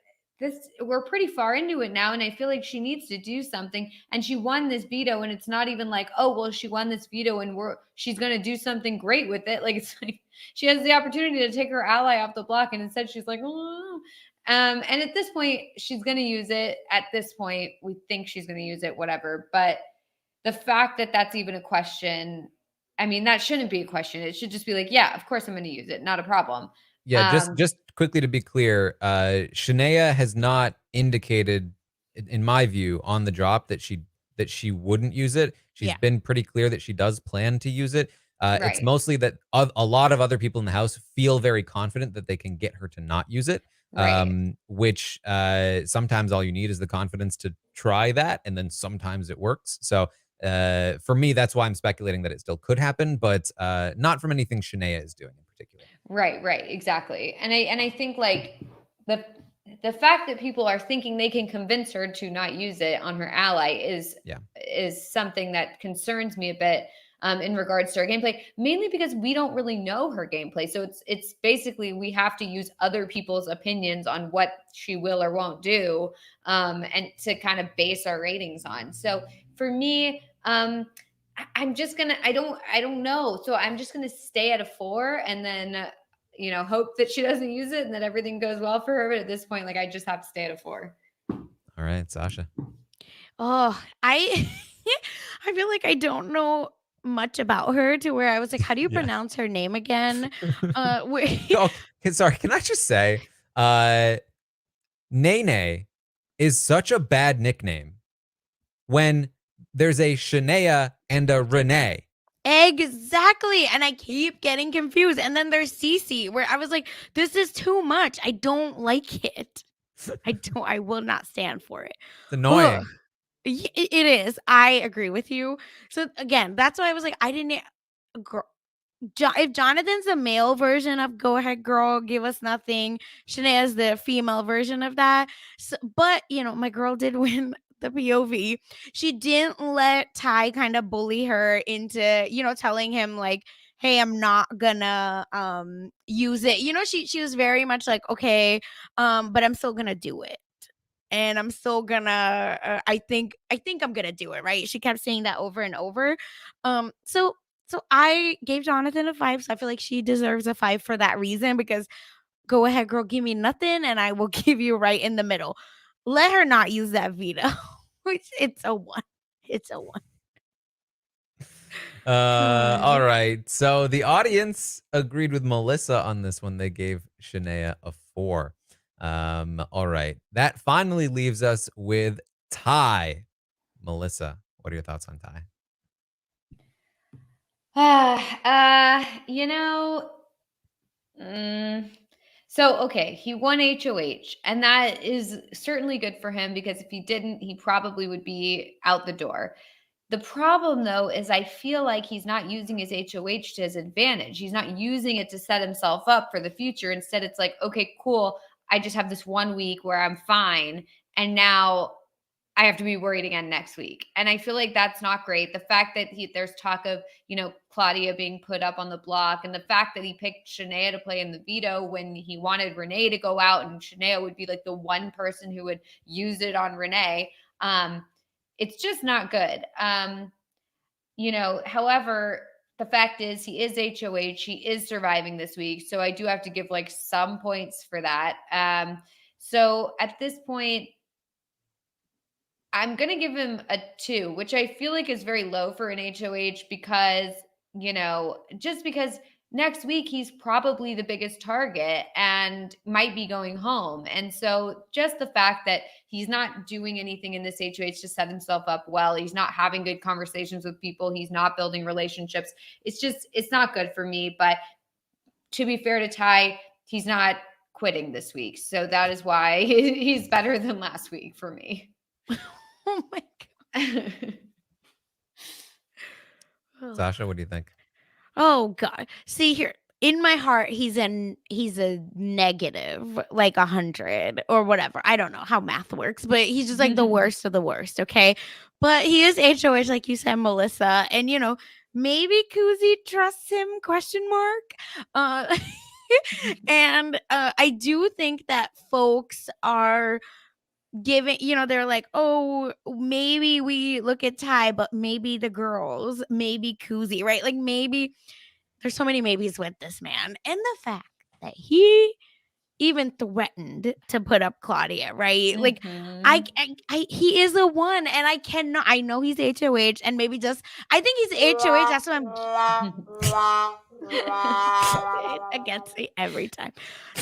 we're pretty far into it now. And I feel like she needs to do something. And she won this veto. And it's not even like, oh, well, she won this veto and she's going to do something great with it. Like, it's like she has the opportunity to take her ally off the block. And instead she's like, oh. And at this point, she's going to use it. At this point, we think she's going to use it, whatever. But the fact that that's even a question, I mean, that shouldn't be a question. It should just be like, yeah, of course I'm going to use it. Not a problem.
Yeah, just quickly to be clear, Shania has not indicated, in my view, on the drop that she wouldn't use it. She's been pretty clear that she does plan to use it. It's mostly that a lot of other people in the house feel very confident that they can get her to not use it. Which sometimes all you need is the confidence to try that, and then sometimes it works. So for me, that's why I'm speculating that it still could happen, but not from anything Shania is doing in particular.
Right, exactly. And I think like the fact that people are thinking they can convince her to not use it on her ally is something that concerns me a bit in regards to her gameplay, mainly because we don't really know her gameplay. So it's basically we have to use other people's opinions on what she will or won't do, and to kind of base our ratings on. So for me, I'm just gonna, I don't know. So I'm just gonna stay at a 4 and then, hope that she doesn't use it and that everything goes well for her. But at this point, like I just have to stay at a 4.
All right, Sasha.
Oh, I feel like I don't know much about her to where I was like, how do you pronounce her name again?
Sorry, can I just say, Nene is such a bad nickname when there's a Shania and a Renee.
Exactly. And I keep getting confused. And then there's Cece, where I was like, this is too much. I don't like it. I will not stand for it.
It's annoying.
Ugh. It is. I agree with you. So again, that's why I was like, I didn't. If Jonathan's the male version of "Go ahead, girl, give us nothing," Shanae's the female version of that. So, but my girl did win the POV. She didn't let Ty kind of bully her into telling him like, "Hey, I'm not gonna use it." She was very much like, "Okay, but I'm still gonna do it." And I'm still gonna I think I'm gonna do it, right? She kept saying that over and over. So I gave Jonathan a 5, so I feel like she deserves a 5 for that reason, because go ahead, girl, give me nothing and I will give you right in the middle. Let her not use that veto. It's a 1. It's a 1.
All right. So the audience agreed with Melissa on this one. They gave Shania a 4. All right. That finally leaves us with Ty. Melissa, what are your thoughts on Ty?
So, okay, he won HOH, and that is certainly good for him, because if he didn't, he probably would be out the door. The problem, though, is I feel like he's not using his HOH to his advantage. He's not using it to set himself up for the future. Instead, it's like, okay, cool. I just have this 1 week where I'm fine, and now I have to be worried again next week. And I feel like that's not great. The fact that there's talk of, Claudia being put up on the block, and the fact that he picked Shania to play in the veto when he wanted Renee to go out, and Shania would be like the one person who would use it on Renee. It's just not good. However, the fact is he is HOH. He is surviving this week. So I do have to give like some points for that. So at this point, I'm going to give him a 2, which I feel like is very low for an HOH, because, just because next week he's probably the biggest target and might be going home. And so just the fact that he's not doing anything in this HOH to set himself up well, he's not having good conversations with people, he's not building relationships. It's not good for me. But to be fair to Ty, he's not quitting this week. So that is why he's better than last week for me.
Oh my God.
Sasha, what do you think?
Oh God. See here. in my heart, he's a negative, like 100 or whatever. I don't know how math works, but he's just like the worst of the worst. Okay. But he is HOH, like you said, Melissa. And, maybe Kuzi trusts him, question mark. And I do think that folks are giving, they're like, oh, maybe we look at Ty, but maybe the girls, maybe Kuzi, right? Like maybe there's so many maybes with this man. And the fact that he even threatened to put up Claudia, right? Like I he is the one, and I know he's HOH, and maybe just I think he's HOH. That's what it gets me every time.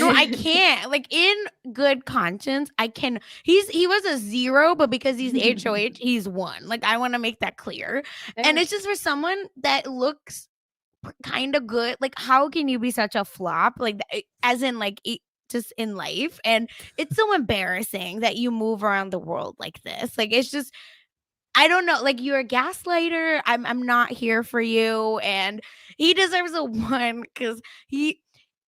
No, I can't. Like in good conscience, I can. He was a 0, but because he's HOH, he's 1. Like I want to make that clear. And it's just for someone that looks kind of good. Like how can you be such a flop? Like as in like just in life. And it's so embarrassing that you move around the world like this. Like it's just I don't know, like you're a gaslighter. I'm not here for you. And he deserves a 1 because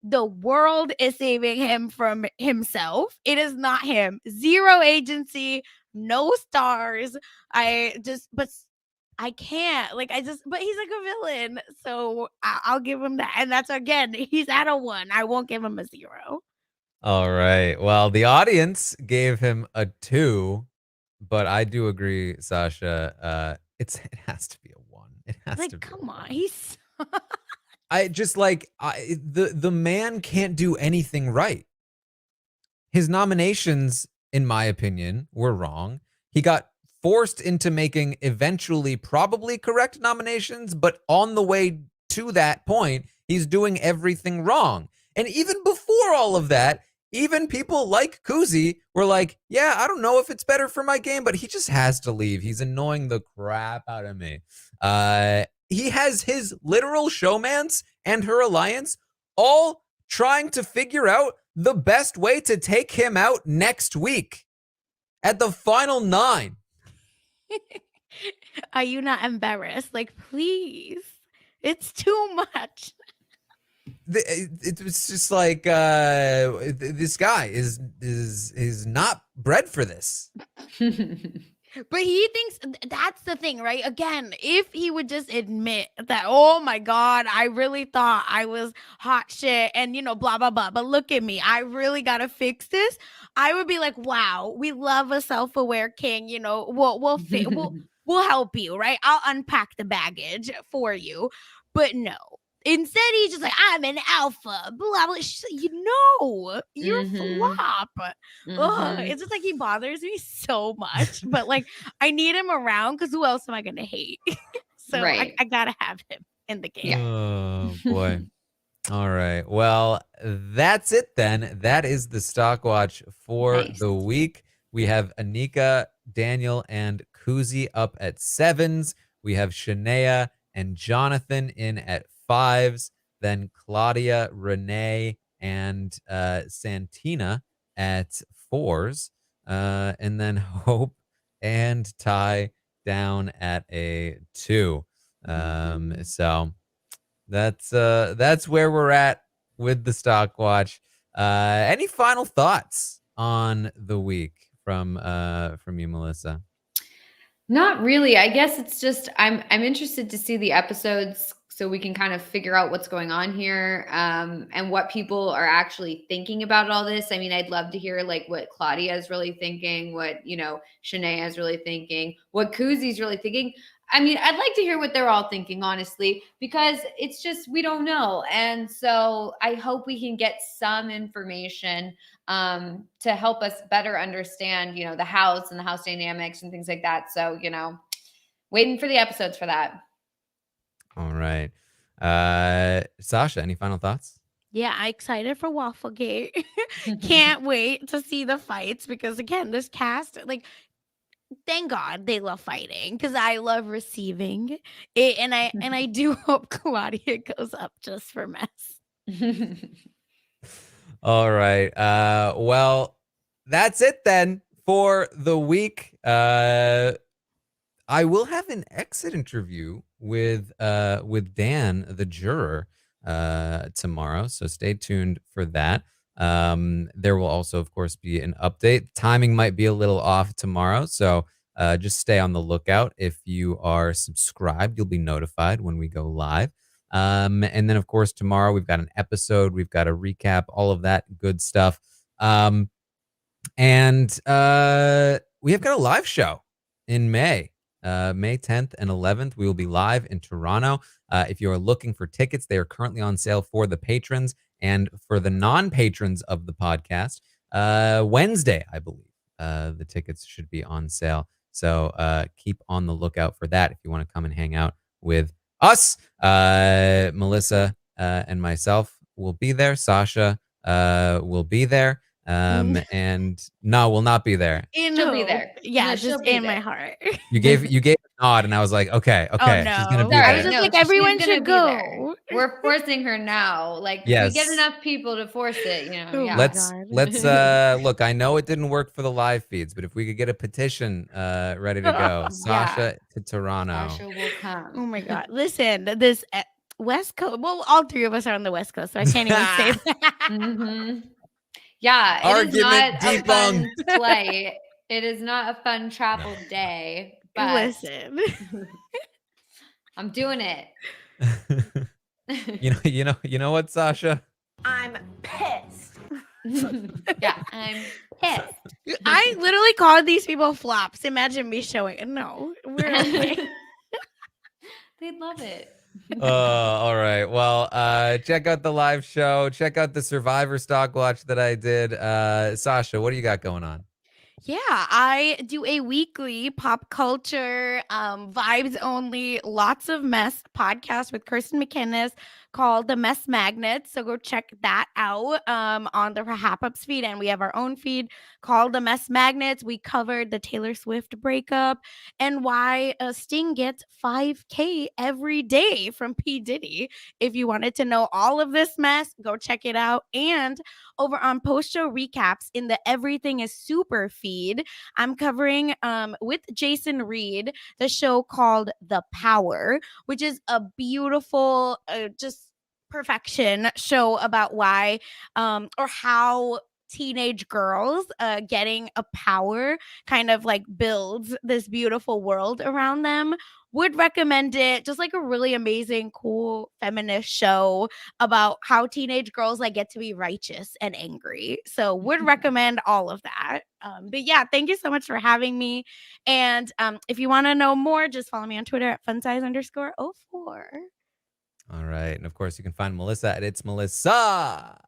the world is saving him from himself. It is not him. 0 agency, no stars. But I can't. Like but he's like a villain. So I'll give him that. And that's again, he's at a 1. I won't give him a 0.
All right. Well, the audience gave him a 2, but I do agree, Sasha. It has to be a 1. It has
like,
to be.
Come on, he's.
I just the man can't do anything right. His nominations, in my opinion, were wrong. He got forced into making eventually probably correct nominations, but on the way to that point, he's doing everything wrong. And even before all of that, even people like Kuzi were like, yeah, I don't know if it's better for my game, but he just has to leave. He's annoying the crap out of me. He has his literal showmance and her alliance all trying to figure out the best way to take him out next week at the final 9.
Are you not embarrassed? Like, please. It's too much.
It was just like this guy is not bred for this.
But he thinks that's the thing, right? Again, if he would just admit that, oh my God, I really thought I was hot shit and, blah, blah, blah. But look at me. I really got to fix this. I would be like, wow, we love a self-aware king. We'll help you, right? I'll unpack the baggage for you. But no. Instead, he's just like, I'm an alpha, blah, blah. You're a flop. It's just like he bothers me so much. But like, I need him around because who else am I going to hate? So right. I got to have him in the game.
Oh, boy. All right. Well, that's it then. That is the Stock Watch for the week. We have Anika, Daniel, and Kuzi up at 7s. We have Shania and Jonathan in at 5s, then Claudia, Renee, and Santina at 4s, and then Hope and Ty down at a 2. So that's where we're at with the Stock Watch. Any final thoughts on the week from you, Melissa?
Not really. I guess it's just I'm interested to see the episodes so we can kind of figure out what's going on here, and what people are actually thinking about all this. I mean, I'd love to hear like what Claudia is really thinking, what Shania is really thinking, what Kuzi's really thinking. I mean, I'd like to hear what they're all thinking, honestly, because it's just we don't know. And so I hope we can get some information to help us better understand, the house and the house dynamics and things like that. So, waiting for the episodes for that.
All right. Sasha, any final thoughts?
Yeah, I'm excited for Wafflegate. Can't wait to see the fights because, again, this cast, like, thank God they love fighting because I love receiving it. And I do hope Claudia goes up just for mess.
All right. Well, that's it then for the week. I will have an exit interview with Dan, the juror, tomorrow. So stay tuned for that. There will also, of course, be an update. Timing might be a little off tomorrow. So just stay on the lookout. If you are subscribed, you'll be notified when we go live. And then, of course, tomorrow we've got an episode. We've got a recap, all of that good stuff. And we have got a live show in May. May 10th and 11th, we will be live in Toronto. If you are looking for tickets, they are currently on sale for the patrons and for the non-patrons of the podcast. Wednesday, I believe, the tickets should be on sale. So keep on the lookout for that if you want to come and hang out with us. Melissa and myself will be there. Sasha will be there. And no, will not be there.
She'll be there.
Yeah,
No,
just in my heart.
You gave a nod, and I was like, okay,
Oh,
she's gonna
no.
be there.
I was just like, everyone
she's gonna
should
be there.
go.
We're forcing her now. Like,
Yes.
if we get enough people to force it, you know.
Oh,
Yeah.
Let's
God.
look. I know it didn't work for the live feeds, but if we could get a petition ready to go, Sasha to Toronto.
Sasha will come.
Oh my God! Listen, this West Coast. Well, all three of us are on the West Coast, so I can't even say that.
Mm-hmm. Yeah, it
Argument
is not
debunked.
a fun flight. It is not a fun travel day. But
Listen,
I'm doing it.
You know what, Sasha?
I'm pissed.
Yeah, I'm pissed.
I literally called these people flops. Imagine me showing. No, we're okay.
They'd love it.
All right. Well, check out the live show. Check out the Survivor stock watch that I did. Sasha, what do you got going on?
Yeah, I do a weekly pop culture, vibes only, lots of mess podcast with Kirsten McInnes called The Mess Magnet. So go check that out on the RHAP feed. And we have our own feed called The Mess Magnets. We covered the Taylor Swift breakup and why Sting gets $5,000 every day from P. Diddy. If you wanted to know all of this mess, go check it out. And over on post-show recaps in the Everything is Super feed, I'm covering with Jason Reed the show called The Power, which is a beautiful, just perfection show about why or how teenage girls getting a power kind of like builds this beautiful world around them. Would recommend it. Just like a really amazing, cool feminist show about how teenage girls like get to be righteous and angry. So would recommend all of that. But yeah, thank you so much for having me. And if you want to know more, just follow me on Twitter at funsize_04.
All right. And of course, you can find Melissa at It's Melissa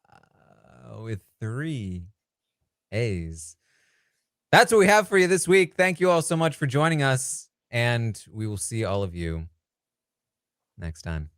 with 3 A's. That's what we have for you this week. Thank you all so much for joining us. And we will see all of you next time.